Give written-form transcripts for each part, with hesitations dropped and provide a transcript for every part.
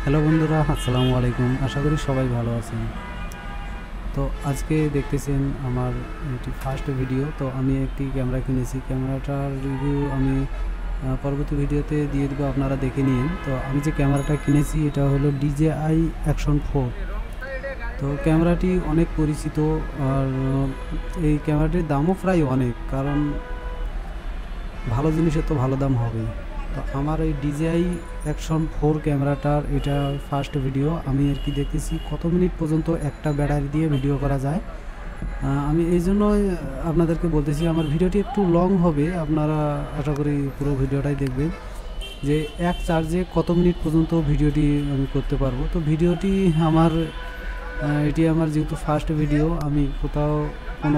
Hello বন্ধুরা, আসসালামু আলাইকুম। আশা করি সবাই ভালো আছেন। তো আজকে দেখতেছেন আমার এটি ফার্স্ট ভিডিও। তো আমি একটি ক্যামেরা কিনেছি, ক্যামেরাটার রিভিউ আমি পরবর্তী ভিডিওতে দিয়ে দেবো, আপনারা দেখে নিন। তো আমি যে ক্যামেরাটা কিনেছি এটা হলো DJI Action 4। তো ক্যামেরাটি অনেক পরিচিত, আর এই ক্যামেরাটির দামও প্রায় অনেক, কারণ ভালো জিনিসের তো ভালো দাম হবেই। তো আমার এই DJI Action 4 ক্যামেরাটার এটা ফার্স্ট ভিডিও। আমি আর কি দেখতেছি কত মিনিট পর্যন্ত একটা ব্যাটারি দিয়ে ভিডিও করা যায়। আমি এই জন্যই আপনাদেরকে বলতেছি আমার ভিডিওটি একটু লং হবে, আপনারা আশা করি পুরো ভিডিওটাই দেখবেন যে এক চার্জে কত মিনিট পর্যন্ত ভিডিওটি আমি করতে পারবো। তো ভিডিওটি আমার এটি আমার যেহেতু ফার্স্ট ভিডিও, আমি কোথাও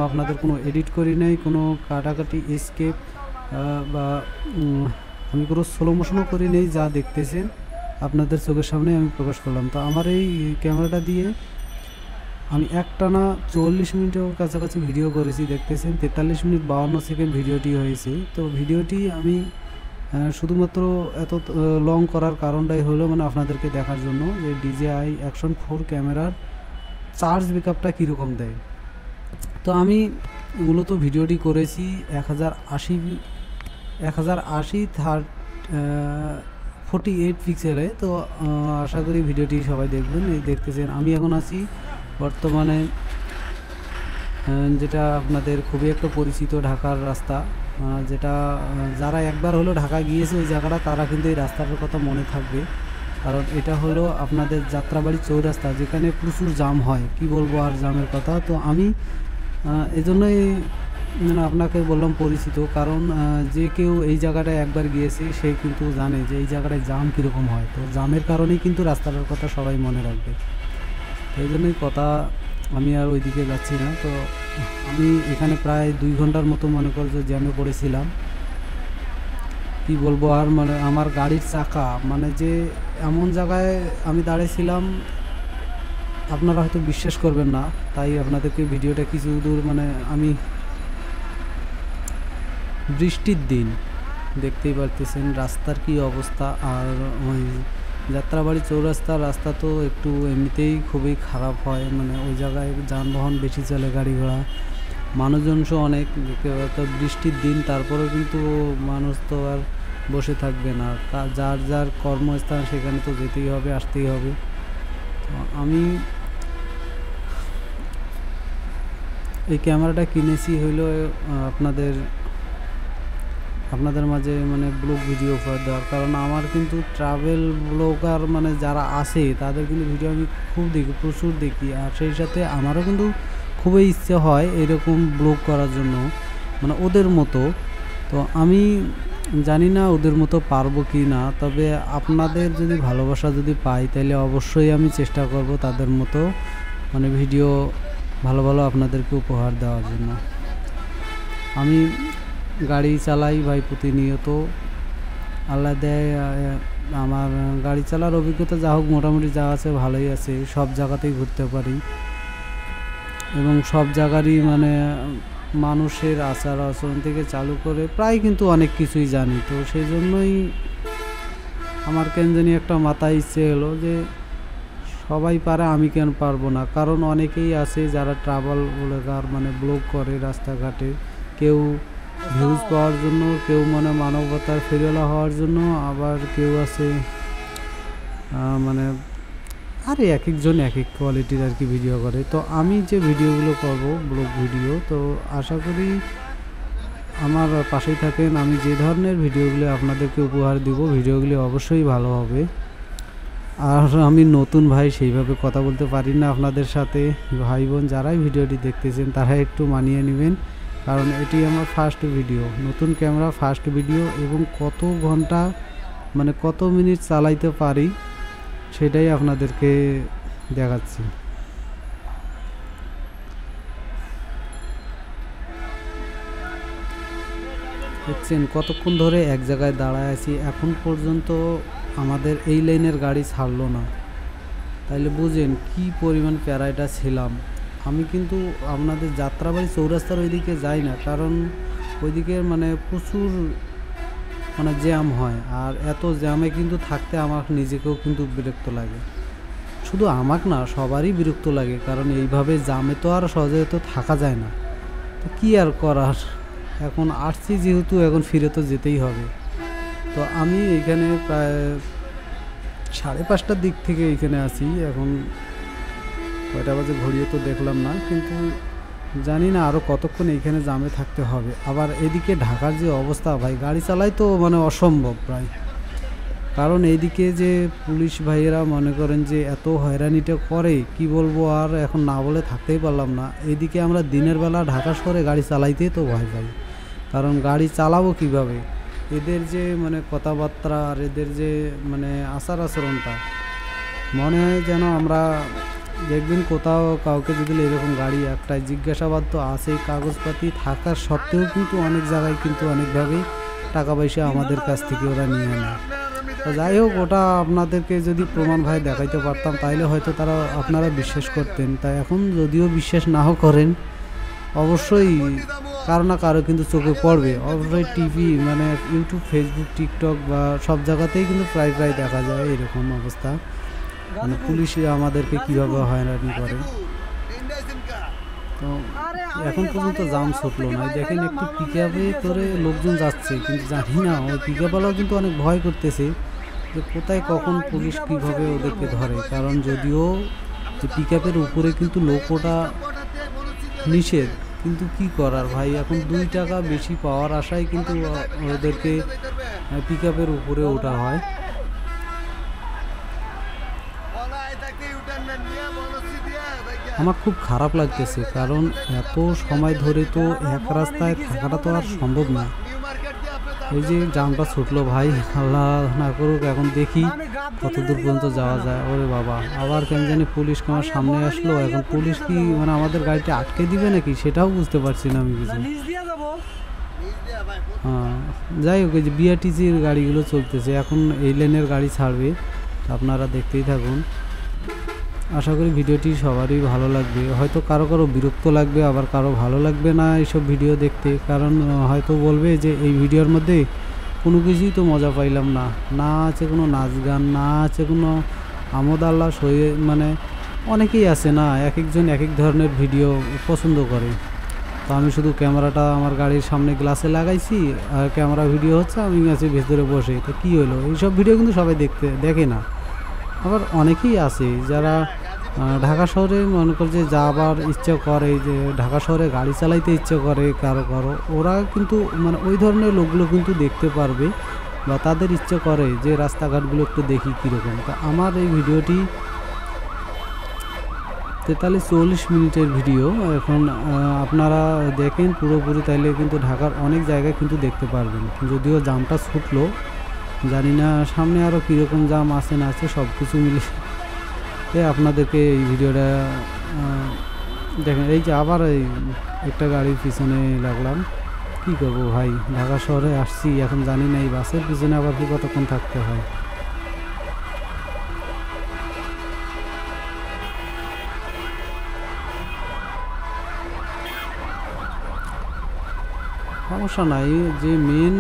আপনাদের কোনো এডিট করি নাই, কোনো কাটাকাটি স্কেপ বা আমি কোনো স্লো মোশনও করি নেই। যা দেখতেছেন আপনাদের চোখের সামনে আমি প্রকাশ করলাম। তো আমার এই ক্যামেরাটা দিয়ে আমি একটানা 40 মিনিটের কাছাকাছি ভিডিও করেছি। দেখতেছেন 43 মিনিট 52 সেকেন্ড ভিডিওটি হয়েছে। তো ভিডিওটি আমি শুধুমাত্র এত লং করার কারণটাই হলো আপনাদেরকে দেখার জন্য যে DJI Action 4 ক্যামেরার চার্জ ব্যাকআপটা কীরকম দেয়। তো আমি মূলত ভিডিওটি করেছি 1080 পিক্সেলে। তো আশা করি ভিডিওটি সবাই দেখবেন। এই দেখতেছেন আমি এখন আছি বর্তমানে যেটা আপনাদের খুবই একটা পরিচিত ঢাকার রাস্তা, যেটা যারা একবার হলো ঢাকা গিয়েছে ওই জায়গাটা, তারা কিন্তু এই রাস্তাটার কথা মনে থাকবে। কারণ এটা হলো আপনাদের যাত্রাবাড়ি চৌরাস্তা, যেখানে প্রচুর জাম হয়, কি বলবো আর জামের কথা। তো আমি এই জন্যই আপনাকে বললাম পরিচিত, কারণ যে কেউ এই জায়গাটায় একবার গিয়েছে সে কিন্তু জানে যে এই জায়গাটায় জাম কীরকম হয়। তো জামের কারণেই কিন্তু রাস্তাটার কথা সবাই মনে রাখবে। এই জন্যই কথা, আমি আর ওইদিকে যাচ্ছি না। তো আমি এখানে প্রায় 2 ঘন্টার মতো মনে করো যে জ্যামে পড়েছিলাম, কি বলবো আর। আমার গাড়ির চাকা যে এমন জায়গায় আমি দাঁড়িয়েছিলাম, আপনারা হয়তো বিশ্বাস করবেন না, তাই আপনাদেরকে ভিডিওটা কিছু দূর আমি বৃষ্টির দিন দেখতেই পারতেছেন রাস্তার কি অবস্থা। আর ওই যাত্রাবাড়ি চৌরাস্তার রাস্তা তো একটু এমনিতেই খুবই খারাপ হয়, ওই জায়গায় যানবাহন বেশি চলে, গাড়ি ঘোড়া, মানুষজন অনেক দেখতে পাবে। তো বৃষ্টির দিন, তারপরেও কিন্তু মানুষ তো আর বসে থাকবে না, যার যার কর্মস্থান সেখানে তো যেতেই হবে, আসতেই হবে। তো আমি এই ক্যামেরাটা কিনেছি হইলো আপনাদের মাঝে ব্লগ ভিডিও উপহার দেওয়ার। কারণ আমার কিন্তু ট্রাভেল ব্লগার যারা আছে তাদের কিন্তু ভিডিও আমি খুব দেখি, প্রচুর দেখি। আর সেই সাথে আমারও কিন্তু খুবই ইচ্ছে হয় এরকম ব্লগ করার জন্য, ওদের মতো। তো আমি জানি না ওদের মতো পারবো কি না, তবে আপনাদের যদি ভালোবাসা যদি পাই তাহলে অবশ্যই আমি চেষ্টা করব তাদের মতো ভিডিও ভালো ভালো আপনাদেরকে উপহার দেওয়ার জন্য। আমি গাড়ি চালাই ভাই প্রতিনিয়ত, আল্লাহ দেয়। আমার গাড়ি চালার অভিজ্ঞতা যা হোক মোটামুটি যা আছে ভালোই আছে, সব জায়গাতেই ঘুরতে পারি এবং সব জায়গারই মানুষের আচার আচরণ থেকে চালু করে প্রায় কিন্তু অনেক কিছুই জানি। তো সেই জন্যই আমার কেন জানি একটা মাথায় ইচ্ছে হলো যে সবাই পারে, আমি কেন পারবো না। কারণ অনেকেই আছে যারা ট্রাভেল ব্লগার ব্লগ করে রাস্তাঘাটে, কেউ ভিউজ পাওয়ার জন্য, কেউ মানবতার ফেরিওয়ালা হওয়ার জন্য, আবার কেউ আছে আরে এক একজন এক এক কোয়ালিটির আর কি ভিডিও করে। তো আমি যে ভিডিওগুলো করব ব্লগ ভিডিও, তো আশা করি আমার পাশেই থাকেন। আমি যে ধরনের ভিডিওগুলো আপনাদেরকে উপহার দিব, ভিডিওগুলি অবশ্যই ভালো হবে। আর আমি নতুন ভাই, সেইভাবে কথা বলতে পারি না আপনাদের সাথে। ভাই বোন যারাই ভিডিওটি দেখতেছেন তারা একটু মানিয়ে নেবেন, কারণ এটি আমার ফার্স্ট ভিডিও, নতুন ক্যামেরা, ফার্স্ট ভিডিও। এবং কত ঘন্টা কত মিনিট চালাইতে পারি সেটাই আপনাদেরকে দেখাচ্ছি। দেখছেন কতক্ষণ ধরে এক জায়গায় দাঁড়ায় আছি, এখন পর্যন্ত আমাদের এই লাইনের গাড়ি ছাড়লো না। তাইলে বুঝেন কি পরিমাণ প্যারাইটা ছিলাম। আমি কিন্তু আপনাদের যাত্রাবাড়ি চৌরাস্তার ওইদিকে যাই না, কারণ ওইদিকে প্রচুর মানে জ্যাম হয়। আর এত জ্যামে কিন্তু থাকতে আমার নিজেকেও কিন্তু বিরক্ত লাগে। শুধু আমাকে না, সবারই বিরক্ত লাগে, কারণ এইভাবে জ্যামে তো আর সহজে তো থাকা যায় না। তো কী আর করার, এখন আসছি যেহেতু এখন ফিরে তো যেতেই হবে। তো আমি এইখানে প্রায় 5:30টার দিক থেকে এইখানে আছি। এখন কয়টা বাজে ঘড়িও তো দেখলাম না, কিন্তু জানি না আরও কতক্ষণ এইখানে জ্যামে থাকতে হবে। আবার এদিকে ঢাকার যে অবস্থা ভাই, গাড়ি চালাই তো মানে অসম্ভব প্রায়। কারণ এইদিকে যে পুলিশ ভাইয়েরা মনে করেন যে এত হয়রানিটা করে, কি বলবো, আর এখন না বলে থাকতেই পারলাম না। এইদিকে আমরা দিনের বেলা ঢাকা শহরে গাড়ি চালাইতেই তো ভয় পাই, কারণ গাড়ি চালাবো কিভাবে, এদের যে মানে কথাবার্তা আর এদের যে মানে আচার আচরণটা, মনে হয় যেন আমরা দেখবেন কোথাও কাউকে যদি এরকম গাড়ি একটাই জিজ্ঞাসাবাদ তো আছেই, কাগজপাতি থাকার সত্ত্বেও কিন্তু অনেক জায়গায় কিন্তু অনেকভাবেই টাকা পয়সা আমাদের কাছ থেকে ওরা নিয়ে নেয়। তো যাই হোক, ওটা আপনাদেরকে যদি প্রমাণ ভাই দেখাইতে পারতাম তাইলে হয়তো আপনারা বিশ্বাস করতেন। তাই এখন যদিও বিশ্বাস নাও করেন, অবশ্যই কারো না কারো কিন্তু চোখে পড়বে। অবশ্যই টিভি মানে ইউটিউব, ফেসবুক, টিকটক বা সব জায়গাতেই কিন্তু প্রায় দেখা যায় এরকম অবস্থা, মানে পুলিশে আমাদেরকে কীভাবে হয়রানি করে। তো এখন পর্যন্ত জাম ছুটলো না। দেখেন একটু পিকআপে করে লোকজন যাচ্ছে, কিন্তু জানি না ওই পিকআপওয়ালাও কিন্তু অনেক ভয় করতেছে যে কোথায় কখন পুলিশ কীভাবে ওদেরকে ধরে। কারণ যদিও যে পিকআপের উপরে কিন্তু লোক ওটা নিষেধ, কিন্তু কি করার ভাই, এখন 2 টাকা বেশি পাওয়ার আশায় কিন্তু ওদেরকে পিকআপের উপরে ওঠা হয়। আমার খুব খারাপ লাগতেছে, কারণ এত সময় ধরে তো এক রাস্তায় থাকাটা তো আর সম্ভব না। এই যে জামটা ছুটলো ভাই, আল্লাহ না করুক, এখন দেখি কত দূর পর্যন্ত যাওয়া যায়। ওরে বাবা, আবার কেন জানি পুলিশ আমার সামনে আসলো। এখন পুলিশ কি মানে আমাদের গাড়িটা আটকে দিবে নাকি সেটাও বুঝতে পারছি না আমি কিছু। হ্যাঁ, যাই হোক, এই যে বিআরটিসির গাড়িগুলো চলতেছে, এখন এই লেনের গাড়ি ছাড়বে, আপনারা দেখতেই থাকুন। আশা করি ভিডিওটি সবারই ভালো লাগবে। হয়তো কারো কারো বিরক্ত লাগবে, আবার কারো ভালো লাগবে না এইসব ভিডিও দেখতে, কারণ হয়তো বলবে যে এই ভিডিওর মধ্যে কোনো কিছুই তো মজা পাইলাম না, না আছে কোনো নাচ গান, না আছে কোনো আমোদ আল্লাহ সয়ে, মানে অনেকেই আছে না, এক একজন এক এক ধরনের ভিডিও পছন্দ করে। তো আমি শুধু ক্যামেরাটা আমার গাড়ির সামনে গ্লাসে লাগাইছি আর ক্যামেরা ভিডিও হচ্ছে, আমি আছি ভেতরে বসে, তো কী হলো, এইসব ভিডিও কিন্তু সবাই দেখে না। আবার অনেকেই আছে যারা ঢাকা শহরে মনে করে যে যাবার ইচ্ছা করে, যে ঢাকা শহরে গাড়ি চালাইতে ইচ্ছে করে কারো, ওরা কিন্তু মানে ওই ধরনের লোকগুলো কিন্তু দেখতে পারবে, বা তাদের ইচ্ছে করে যে রাস্তাঘাটগুলো একটু দেখি কীরকম। তো আমার এই ভিডিওটি 43-40 মিনিটের ভিডিও। এখন আপনারা দেখেন পুরোপুরি, তাইলে কিন্তু ঢাকার অনেক জায়গায় কিন্তু দেখতে পারবেন। যদিও জামটা ছুটলো, জানি না সামনে আরও কীরকম জাম আছে না আছে, সব কিছু মিলে আপনাদেরকে এই ভিডিওটা দেখেন। এই যে আবার এই একটা গাড়ির পিছনে লাগলাম, কি করবো ভাই, ঢাকা শহরে আসছি, এখন জানি না এই বাসের পিছনে আবার কি কতক্ষণ থাকতে হয়। সমস্যা নাই, যে মেন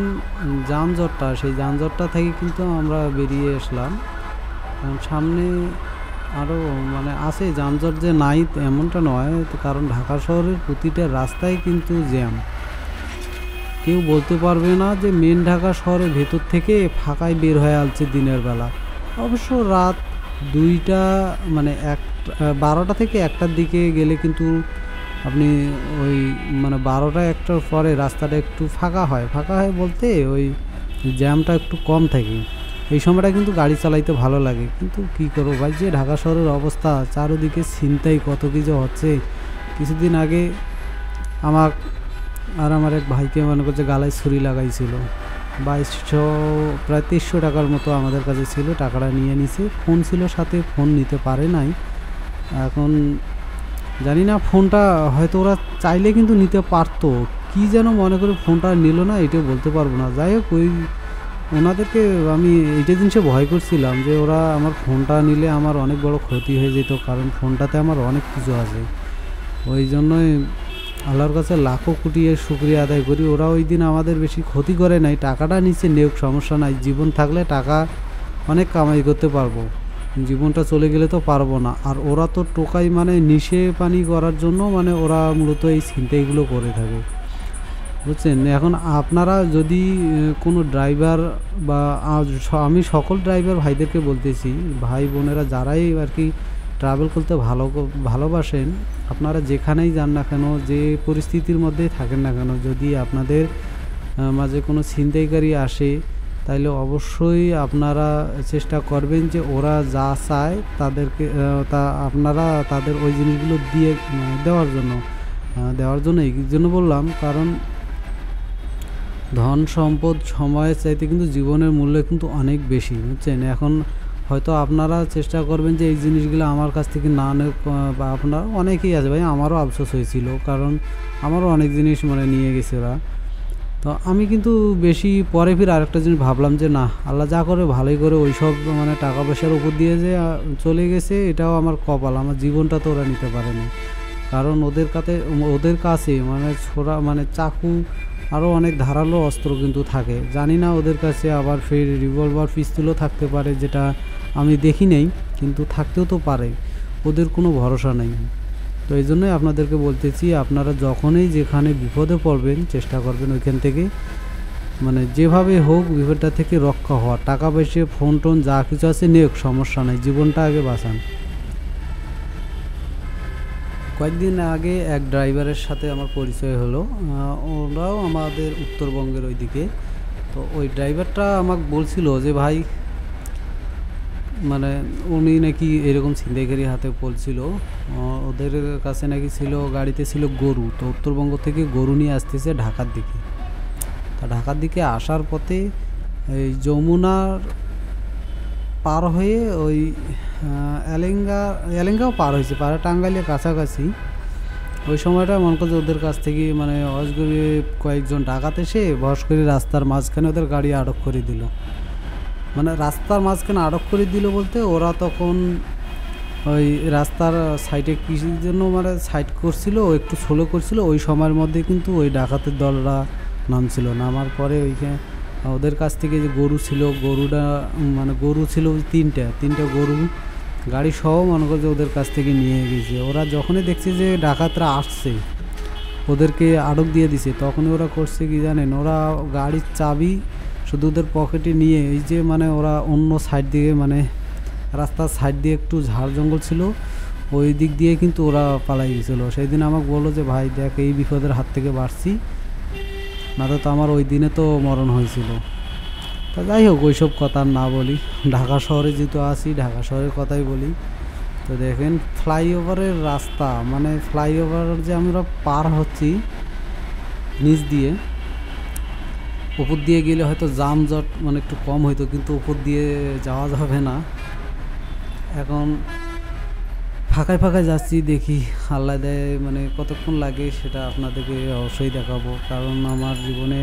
যানজটটা, সেই যানজটটা থেকে কিন্তু আমরা বেরিয়ে আসলাম। সামনে আরও মানে আছে যানজট, যে নাই এমনটা নয়, কারণ ঢাকা শহরের প্রতিটা রাস্তায় কিন্তু জ্যাম। কেউ বলতে পারবে না যে মেন ঢাকা শহরের ভেতর থেকে ফাঁকায় বের হয়ে আসছে দিনের বেলা। অবশ্য রাত 2টা মানে 12টা থেকে 1টার দিকে গেলে কিন্তু আপনি ওই মানে 12টা-1টার পরে রাস্তাটা একটু ফাঁকা হয় বলতে ওই জ্যামটা একটু কম থাকে, এই সময়টা কিন্তু গাড়ি চালাইতে ভালো লাগে। কিন্তু কি করবো ভাই, যে ঢাকা শহরের অবস্থা, চারদিকে ছিনতাই কত কিছু হচ্ছে। কিছুদিন আগে আমার এক ভাইকে মনে করছে গালায় ছুরি লাগাইছিল, 2200 প্রায় 2300 টাকার মতো আমাদের কাছে ছিল, টাকাটা নিয়ে নিছে। ফোন ছিল সাথে, ফোন নিতে পারে নাই। এখন জানি না, ফোনটা হয়তো ওরা চাইলে কিন্তু নিতে পারতো, কি যেন মনে করে ফোনটা নিল না, এটাও বলতে পারবো না। যাই হোক, ওনাদেরকে আমি এইটা জিনিসে ভয় করছিলাম যে ওরা আমার ফোনটা নিলে আমার অনেক বড় ক্ষতি হয়ে যেত, কারণ ফোনটাতে আমার অনেক কিছু আছে। ওই জন্যই আল্লাহর কাছে লাখো কোটি শুকরিয়া আদায় করি। ওরা ওই দিন আমাদের বেশি ক্ষতি করে নাই, টাকাটা নিচে নেওক, সমস্যা নাই, জীবন থাকলে টাকা অনেক কামাই করতে পারবো, জীবনটা চলে গেলে তো পারবো না। আর ওরা তো টোকাই মানে নিশে পানি করার জন্য মানে ওরা মূলত এই ছিনতাইগুলো করে থাকে, বুঝছেন। এখন আপনারা যদি কোনো ড্রাইভার বা আমি সকল ড্রাইভার ভাইদেরকে বলতেছি, ভাই বোনেরা যারাই আর কি ট্রাভেল করতে ভালোবাসেন, আপনারা যেখানেই যান না কেন, যে পরিস্থিতির মধ্যেই থাকেন না কেন, যদি আপনাদের মাঝে কোনো ছিনতাইকারী আসে তাইলে অবশ্যই আপনারা চেষ্টা করবেন যে ওরা যা চায় তাদেরকে আপনারা তাদের ওই জিনিসগুলো দিয়ে দেওয়ার জন্য এই জন্য বললাম, কারণ ধন সম্পদ সময়ের চাইতে কিন্তু জীবনের মূল্য কিন্তু অনেক বেশি, বুঝছেন। এখন হয়তো আপনারা চেষ্টা করবেন যে এই জিনিসগুলো আমার কাছ থেকে না নেই, বা আপনার অনেকেই আছে ভাই, আমারও আফসোস হয়েছিল, কারণ আমারও অনেক জিনিস মানে নিয়ে গেছে ওরা। তো আমি কিন্তু বেশি পরে ফির আরেকটা জিনিস ভাবলাম যে না, আল্লাহ যা করে ভালোই করে, ওই সব মানে টাকা পয়সার উপর দিয়ে যে চলে গেছে এটাও আমার কপাল, আমার জীবনটা তো ওরা নিতে পারেনি। কারণ ওদের কাছে মানে ছোড়া মানে চাকু আরও অনেক ধারালো অস্ত্র কিন্তু থাকে, জানি না ওদের কাছে আবার ফের রিভলভার পিস্তলও থাকতে পারে, যেটা আমি দেখি নেই, কিন্তু থাকতেও তো পারে, ওদের কোনো ভরসা নেই। তো এই জন্যই আপনাদেরকে বলতেছি, আপনারা যখনই যেখানে বিপদে পড়বেন চেষ্টা করবেন ওইখান থেকে মানে যেভাবে হোক বিপদটা থেকে রক্ষা হওয়া, টাকা পয়সা ফোন টোন যা কিছু আছে নেক, সমস্যা নাই, জীবনটা আগে বাঁচান। কয়েকদিন আগে এক ড্রাইভারের সাথে আমার পরিচয় হলো, ওরাও আমাদের উত্তরবঙ্গের ওইদিকে। তো ওই ড্রাইভারটা আমাকে বলছিল যে ভাই, মানে উনি নাকি এরকম ছিনতাইকারী হাতে বলছিল, ওদের কাছে নাকি ছিল, গাড়িতে ছিল গরু, তো উত্তরবঙ্গ থেকে গরু নিয়ে আসতেছে ঢাকার দিকে। তা ঢাকার দিকে আসার পথে এই যমুনার পার হয়ে ওই এলেঙ্গাও পার হয়েছে, পারে টাঙ্গাইলের কাছাকাছি। ওই সময়টা মনে করছে ওদের কাছ থেকে মানে অজগরে কয়েকজন ডাকাত এসে বস করে রাস্তার মাঝখানে ওদের গাড়ি আটক করে দিল। মানে রাস্তার মাঝখানে আটক করে দিল বলতে, ওরা তখন ওই রাস্তার সাইডে কৃষির জন্য মানে সাইড করছিল, একটু স্লো করছিল, ওই সময়ের মধ্যে কিন্তু ওই ডাকাতের দলরা নামছিল। নামার পরে ওইখানে ওদের কাছ থেকে যে গরু ছিল, গরু ছিল তিনটা গরু গাড়ি সহ মনে করছে ওদের কাছ থেকে নিয়ে গেছে। ওরা যখনই দেখছে যে ডাকাতরা আসছে, ওদেরকে আটক দিয়ে দিছে, তখনই ওরা করছে কি জানেন, ওরা গাড়ির চাবি শুধু ওদের পকেটে নিয়ে এই যে মানে ওরা অন্য সাইড দিয়ে মানে রাস্তার সাইড দিয়ে একটু ঝাড় জঙ্গল ছিল, ওই দিক দিয়ে কিন্তু ওরা পালাই গেছিলো। সেই দিন আমাকে বললো যে ভাই দেখ, এই বিপদের হাত থেকে বাড়ছি, না তো আমার ওই দিনে তো মরণ হয়েছিল। তা যাই হোক, ওইসব কথা না বলি, ঢাকা শহরে যেহেতু আছি ঢাকা শহরের কথাই বলি। তো দেখেন ফ্লাইওভারের রাস্তা, মানে ফ্লাইওভার যে আমরা পার হচ্ছি নিচ দিয়ে, উপর দিয়ে গেলে হয়তো যানজট মানে একটু কম হইতো, কিন্তু উপর দিয়ে যাওয়া যাবে না। এখন ফাঁকায় যাচ্ছি, দেখি আল্লাহ দেয় মানে কতক্ষণ লাগে সেটা আপনাদেরকে অবশ্যই দেখাবো, কারণ আমার জীবনে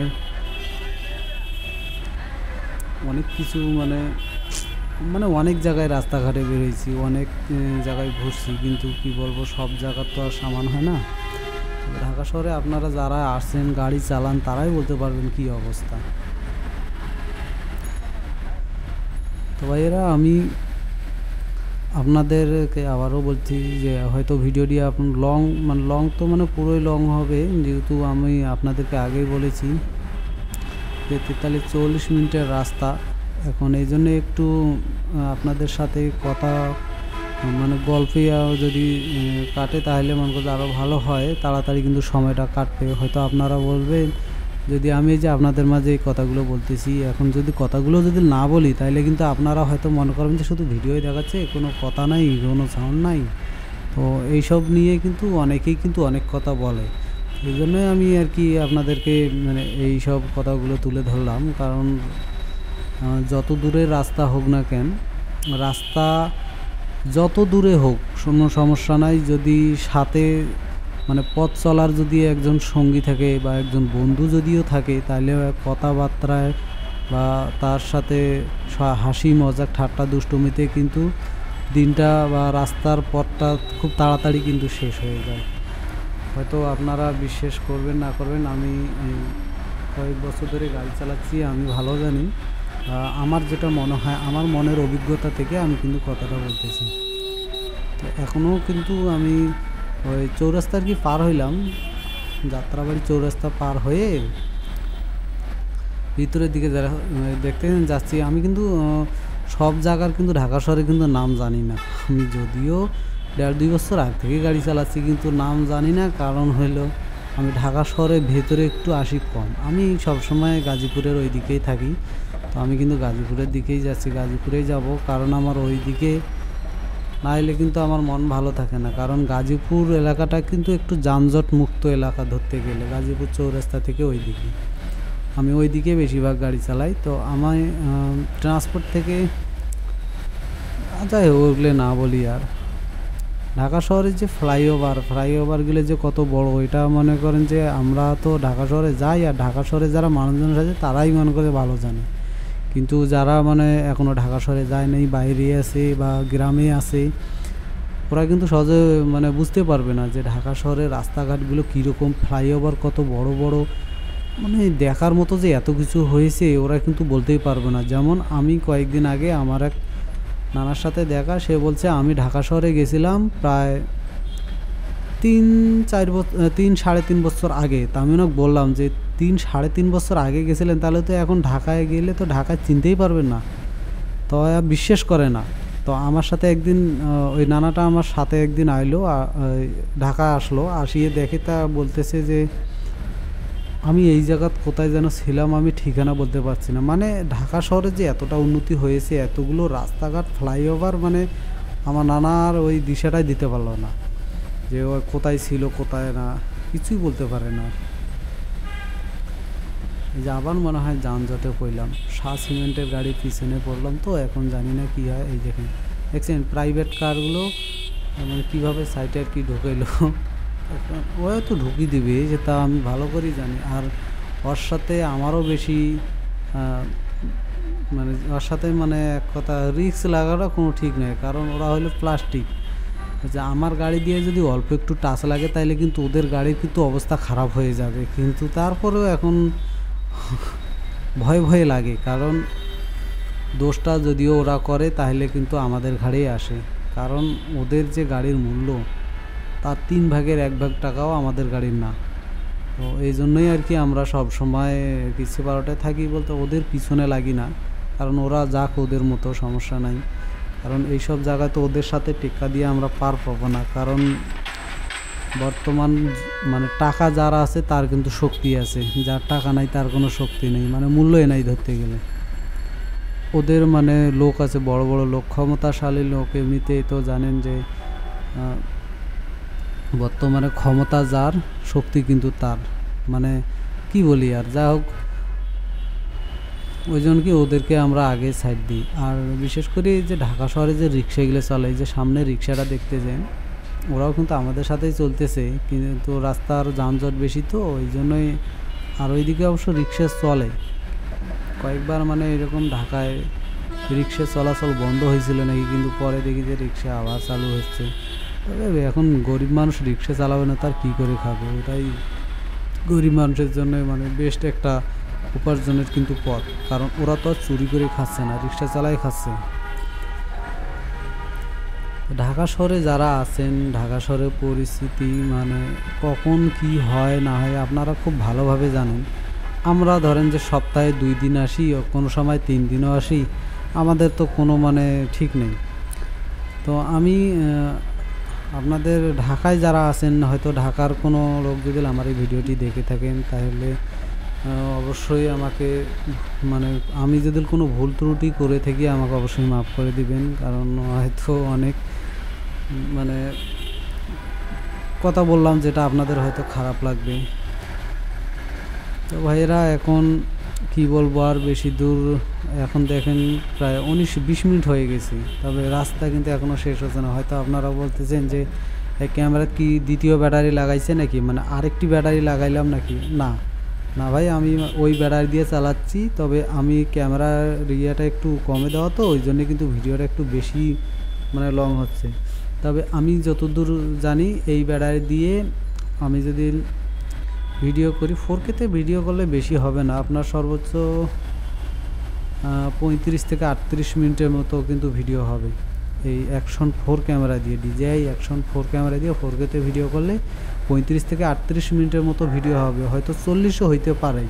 অনেক কিছু মানে অনেক জায়গায় রাস্তাঘাটে বেরিয়েছি, অনেক জায়গায় ঘুরছি, কিন্তু কি বলবো, সব জায়গার তো আর সমান হয় না। ঢাকা শহরে আপনারা যারা আসছেন গাড়ি চালান তারাই বলতে পারবেন কি অবস্থা। তো ভাইয়েরা, আমি আপনাদেরকে আবারও বলছি যে হয়তো ভিডিওটি আপনার লং তো মানে পুরোই লং হবে, যেহেতু আমি আপনাদেরকে আগেই বলেছি যে 43-40 মিনিটের রাস্তা। এখন এই জন্য একটু আপনাদের সাথে কথা মানে গল্পে যদি কাটে তাহলে মনে করতে আরও ভালো হয়, তাড়াতাড়ি কিন্তু সময়টা কাটবে। হয়তো আপনারা বলবেন, যদি আমি যে আপনাদের মাঝে এই কথাগুলো বলতেছি, এখন যদি কথাগুলো যদি না বলি তাহলে কিন্তু আপনারা হয়তো মনে করবেন যে শুধু ভিডিওই দেখাচ্ছে, কোনো কথা নাই, কোনো সাউন্ড নাই। তো এইসব নিয়ে কিন্তু অনেকেই কিন্তু অনেক কথা বলে, এই জন্যই আমি আর কি আপনাদেরকে মানে এই সব কথাগুলো তুলে ধরলাম। কারণ যত দূরের রাস্তা হোক না কেন, রাস্তা যত দূরে হোক কোনো সমস্যা নাই, যদি সাথে মানে পথ চলার যদি একজন সঙ্গী থাকে বা একজন বন্ধু যদিও থাকে, তাহলে কথাবার্তায় বা তার সাথে হাসি মজাক ঠাট্টা দুষ্টুমিতে কিন্তু দিনটা বা রাস্তার পথটা খুব তাড়াতাড়ি কিন্তু শেষ হয়ে যায়। হয়তো আপনারা বিশ্বাস করবেন না করবেন, আমি কয়েক বছর ধরে গাড়ি চালাচ্ছি, আমি ভালো জানি। আমার যেটা মনে হয়, আমার মনের অভিজ্ঞতা থেকে আমি কিন্তু কথাটা বলতেছি। তো এখনও কিন্তু আমি ওই চৌরাস্তার কি পার হইলাম, যাত্রাবাড়ি চৌরাস্তা পার হয়ে ভিতরের দিকে যারা দেখতে যাচ্ছি, আমি কিন্তু সব জায়গার কিন্তু ঢাকা শহরে কিন্তু নাম জানি না। আমি যদিও 1.5-2 বছর আগ থেকে গাড়ি চালাচ্ছি, কিন্তু নাম জানি না। কারণ হলো আমি ঢাকা শহরের ভেতরে একটু আসি কম, আমি সবসময় গাজীপুরের ওই দিকেই থাকি। তো আমি কিন্তু গাজীপুরের দিকেই যাচ্ছি, গাজীপুরেই যাব, কারণ আমার ওই দিকে না এলে কিন্তু আমার মন ভালো থাকে না। কারণ গাজীপুর এলাকাটা কিন্তু একটু যানজট মুক্ত এলাকা ধরতে গেলে, গাজীপুর চৌরাস্তা থেকে ওই দিকে আমি ওই দিকে বেশিরভাগ গাড়ি চালাই। তো আমায় ট্রান্সপোর্ট থেকে যাই হোক ওগুলো না বলি। আর ঢাকা শহরের যে ফ্লাইওভারগুলো যে কত বড়, এটা মনে করেন যে আমরা তো ঢাকা শহরে যাই, আর ঢাকা শহরে যারা মানুষজন আছে তারাই মনে করে ভালো জানে। কিন্তু যারা মানে এখনও ঢাকা শহরে যায় নাই, বাইরে আছে বা গ্রামে আছে, ওরা কিন্তু সহজে মানে বুঝতে পারবে না যে ঢাকা শহরের রাস্তাঘাটগুলো কীরকম, ফ্লাইওভার কত বড় বড়, মানে দেখার মতো যে এত কিছু হয়েছে ওরা কিন্তু বলতেই পারবে না। যেমন আমি কয়েকদিন আগে আমার এক নানার সাথে দেখা, সে বলছে আমি ঢাকা শহরে গেছিলাম প্রায় 3-3.5 বছর আগে। তা আমি ওনাকে বললাম যে 3-3.5 বছর আগে গেছিলেন, তাহলে তো এখন ঢাকায় গেলে তো ঢাকায় চিনতেই পারবেন না। তো বিশ্বাস করে না। তো আমার সাথে একদিন ওই নানাটা আমার সাথে একদিন আইলো, ঢাকা আসলো, আসিয়ে দেখে তা বলতেছে যে আমি এই জায়গা কোথায় যেন ছিলাম, আমি ঠিকানা বলতে পারছি না। মানে ঢাকা শহরে যে এতটা উন্নতি হয়েছে, এতগুলো রাস্তাঘাট, ফ্লাইওভার, মানে আমার নানার ওই দিশাটাই দিতে পারলো না যে ও কোথায় ছিল কোথায় না, কিছুই বলতে পারে না। এই যে আবার মনে হয় যানজটে পড়লাম, সিমেন্টের গাড়ির পিছনে পড়লাম। তো এখন জানি না কী হয়। এই দেখছেন প্রাইভেট কারগুলো মানে কীভাবে সাইটে আর কি ঢুকাইলো, ও তো ঢুকিয়ে দিবে যেটা আমি ভালো করেই জানি। আর ওর সাথে আমারও বেশি মানে ওর সাথে মানে এক কথা রিস্ক লাগাটা কোনো ঠিক নয়, কারণ ওরা হলো প্লাস্টিক। যে আমার গাড়ি দিয়ে যদি অল্প একটু টাচ লাগে তাহলে কিন্তু ওদের গাড়ির কিন্তু অবস্থা খারাপ হয়ে যাবে। কিন্তু তারপরেও এখন ভয় ভয় লাগে, কারণ দোষটা যদিও ওরা করে তাহলে কিন্তু আমাদের ঘাড়েই আসে। কারণ ওদের যে গাড়ির মূল্য, তার 1/3 টাকাও আমাদের গাড়ির না। তো এই জন্যই আর কি আমরা সব সময় কিছু বারোটায় থাকি বলতে ওদের পিছনে লাগি না, কারণ ওরা যাক ওদের মতো, সমস্যা নাই। কারণ এইসব জায়গায় তো ওদের সাথে টেক্কা দিয়ে আমরা পার পাবো না। কারণ বর্তমান মানে টাকা যারা আছে তার কিন্তু শক্তি আছে, যার টাকা নাই তার কোনো শক্তি নেই, মানে মূল্যই নাই ধরতে গেলে। ওদের মানে লোক আছে, বড় বড় লোক, ক্ষমতাশালী লোক। এমনিতেই তো জানেন যে বর্তমানে ক্ষমতা যার, শক্তি কিন্তু তার, মানে কি বলি আর। যা হোক, ওই জন্য কি ওদেরকে আমরা আগে সাইড দিই। আর বিশেষ করে যে ঢাকা শহরে যে রিক্সাগুলো চলে, যে সামনে রিক্সাটা দেখতে যান, ওরাও কিন্তু আমাদের সাথেই চলতেছে, কিন্তু রাস্তার যানজট বেশি, তো ওই জন্যই। আর ওইদিকে অবশ্য রিক্সা চলে, কয়েকবার মানে এরকম ঢাকায় রিক্সা চলাচল বন্ধ হয়েছিল নাকি, কিন্তু পরে দেখি যে রিক্সা আবার চালু হচ্ছে। তবে এখন গরিব মানুষ রিক্সা চালাবে না, তার কী করে খাবে? ওটাই গরিব মানুষের জন্য মানে বেস্ট একটা উপার্জনের কিন্তু পথ। কারণ ওরা তো আর চুরি করে খাচ্ছে না, রিক্সা চালাই খাচ্ছে। ঢাকা শহরে যারা আছেন, ঢাকা শহরের পরিস্থিতি মানে কখন কি হয় না হয় আপনারা খুব ভালোভাবে জানেন। আমরা ধরেন যে সপ্তাহে 2 দিন আসি, কোনো সময় 3 দিনও আসি, আমাদের তো কোনো মানে ঠিক নেই। তো আমি আপনাদের ঢাকায় যারা আছেন, হয়তো ঢাকার কোনো লোক যদি আমার এই ভিডিওটি দেখে থাকেন, তাহলে অবশ্যই আমাকে মানে আমি যদি কোনো ভুল ত্রুটি করে থাকি আমাকে অবশ্যই মাফ করে দিবেন। কারণ হয়তো অনেক মানে কথা বললাম যেটা আপনাদের হয়তো খারাপ লাগবে। তো ভাইয়েরা, এখন কি বলবো আর, বেশি দূর এখন দেখেন প্রায় 19-20 মিনিট হয়ে গেছে, তবে রাস্তা কিন্তু এখনও শেষ হচ্ছে না। হয়তো আপনারা বলতেছেন যে এই ক্যামেরা কি দ্বিতীয় ব্যাটারি লাগাইছে নাকি, মানে আরেকটি ব্যাটারি লাগাইলাম নাকি? না না ভাই, আমি ওই ব্যাটারি দিয়ে চালাচ্ছি। তবে আমি ক্যামেরার ইয়েটা একটু কমে দেওয়া, তো ওই জন্য কিন্তু ভিডিওটা একটু বেশি মানে লং হচ্ছে। তবে আমি যতদূর জানি এই ব্যাটারি দিয়ে আমি যদি ভিডিও করি 4K তে ভিডিও করলে বেশি হবে না, আপনার সর্বোচ্চ 35 থেকে 38 মিনিটের মতো কিন্তু ভিডিও হবে এই অ্যাকশন 4 ক্যামেরা দিয়ে, DJI অ্যাকশন 4 ক্যামেরা দিয়ে 4K তে ভিডিও করলে 35 থেকে 38 মিনিটের মতো ভিডিও হবে, হয়তো 40ও হইতে পারে।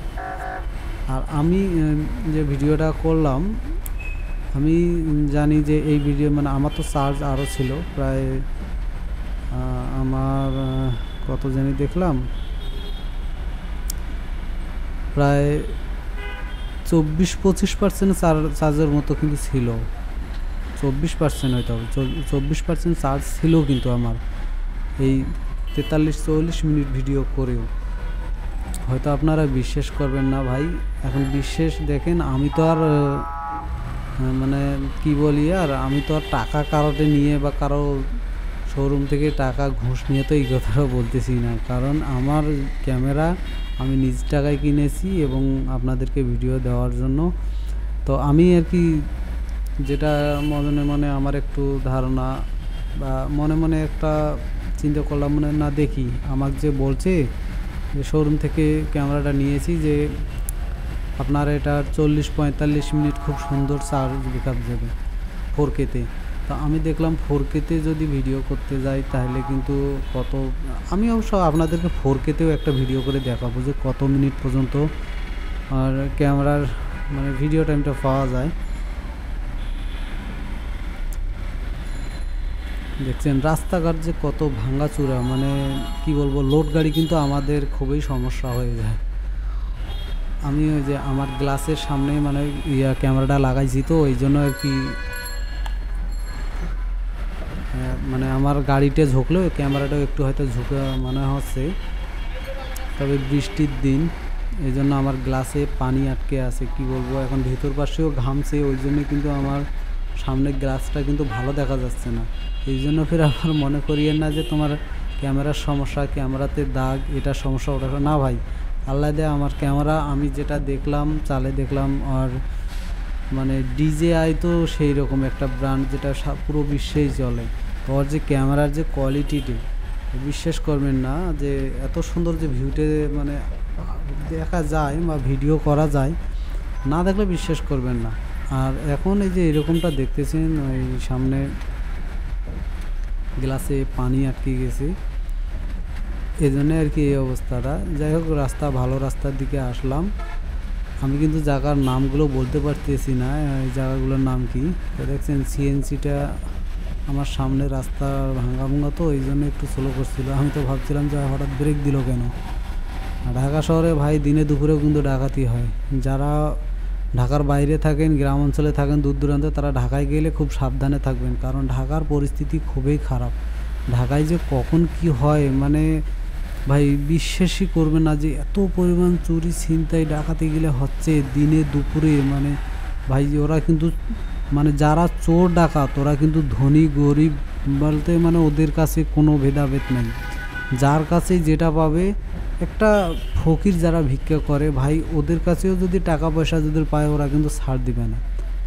আর আমি যে ভিডিওটা করলাম, আমি জানি যে এই ভিডিও মানে আমার তো চার্জ আরও ছিল প্রায়, আমার কত জানি দেখলাম প্রায় 24-25% চার্জের মতো কিন্তু ছিল, 24% হয়তো 24% চার্জ ছিল কিন্তু আমার এই 43-44 মিনিট ভিডিও করেও। হয়তো আপনারা বিশ্বাস করবেন না ভাই, এখন বিশ্বাস দেখেন, আমি তো আর মানে কি বলি, আর আমি তো আর টাকা কারোতে নিয়ে বা কারো শোরুম থেকে টাকা ঘুষ নিয়ে তো এই কথাটা বলতেছি না, কারণ আমার ক্যামেরা আমি নিজ টাকায় কিনেছি এবং আপনাদেরকে ভিডিও দেওয়ার জন্য। তো আমি আর কি যেটা মনে মনে আমার একটু ধারণা বা মনে মনে একটা চিন্তা করলাম, মনে না দেখি আমাকে যে বলছে যে শোরুম থেকে ক্যামেরাটা নিয়েছি যে আপনার এটার 40-45 মিনিট খুব সুন্দর চার্জ ব্যাকআপ যাবে 4K তে। তো আমি দেখলাম 4K তে যদি ভিডিও করতে যাই তাহলে কিন্তু কত, আমি অবশ্য আপনাদেরকে 4K তেও একটা ভিডিও করে দেখাবো যে কত মিনিট পর্যন্ত আর ক্যামেরার মানে ভিডিও টাইমটা পাওয়া যায়। দেখছেন রাস্তাঘাট যে কত ভাঙাচুরা, মানে কি বলবো, লোড গাড়ি কিন্তু আমাদের খুবই সমস্যা হয়ে যায়। আমি ওই যে আমার গ্লাসের সামনে মানে ক্যামেরাটা লাগাইছি, তো ওই জন্য আর কি মানে আমার গাড়িতে ঝুঁকলেও ক্যামেরাটাও একটু হয়তো ঝুঁকে মনে হচ্ছে, তবে বৃষ্টির দিন এই জন্য আমার গ্লাসে পানি আটকে আছে, কি বলবো, এখন ভেতর পাশেও ঘামছে, ওই জন্য কিন্তু আমার সামনের গ্লাসটা কিন্তু ভালো দেখা যাচ্ছে না। এই জন্য ফের আমার মনে করিয়েন না যে তোমার ক্যামেরার সমস্যা, ক্যামেরাতে দাগ, এটা সমস্যা ওটা না ভাই, আল্লাহ দেয় আমার ক্যামেরা আমি যেটা দেখলাম চালে দেখলাম। আর মানে DJI তো সেই রকম একটা ব্র্যান্ড যেটা পুরো বিশ্বেই চলে, তো ওর যে ক্যামেরার যে কোয়ালিটিটি বিশ্বাস করবেন না, যে এত সুন্দর যে ভিউতে মানে দেখা যায় বা ভিডিও করা যায়, না দেখলে বিশ্বাস করবেন না। আর এখন এই যে এরকমটা দেখতেছেন, ওই সামনে গ্লাসে পানি আটকে গেছে, এই জন্য আর কি এই অবস্থাটা। যাই হোক, রাস্তা ভালো রাস্তার দিকে আসলাম। আমি কিন্তু জায়গার নামগুলো বলতে পারতেছি না, এই জায়গাগুলোর নাম কি। তো দেখছেন CNCটা আমার সামনে রাস্তা ভাঙা ভাঙা, তো এই জন্য একটু স্লো করছিল। আমি তো ভাবছিলাম যে হঠাৎ ব্রেক দিল কেন। ঢাকা শহরে ভাই দিনে দুপুরেও কিন্তু ডাকাতি হয়। যারা ঢাকার বাইরে থাকেন, গ্রাম অঞ্চলে থাকেন, দূর দূরান্তে, তারা ঢাকায় গেলে খুব সাবধানে থাকবেন, কারণ ঢাকার পরিস্থিতি খুবই খারাপ। ঢাকায় যে কখন কি হয় মানে ভাই বিশ্বাসই করবে না, যে এত পরিমাণ চুরি ছিনতাই ডাকাতি গেলে হচ্ছে দিনে দুপুরে। মানে ভাই ওরা কিন্তু মানে যারা চোর ডাকাত ওরা কিন্তু ধনী গরিব বলতে মানে ওদের কাছে কোনো ভেদাভেদ নেই, যার কাছে যেটা পাবে। একটা ফকির যারা ভিক্ষা করে ভাই, ওদের কাছেও যদি টাকা পয়সা যদি পায় ওরা কিন্তু ছাড় দিবে না।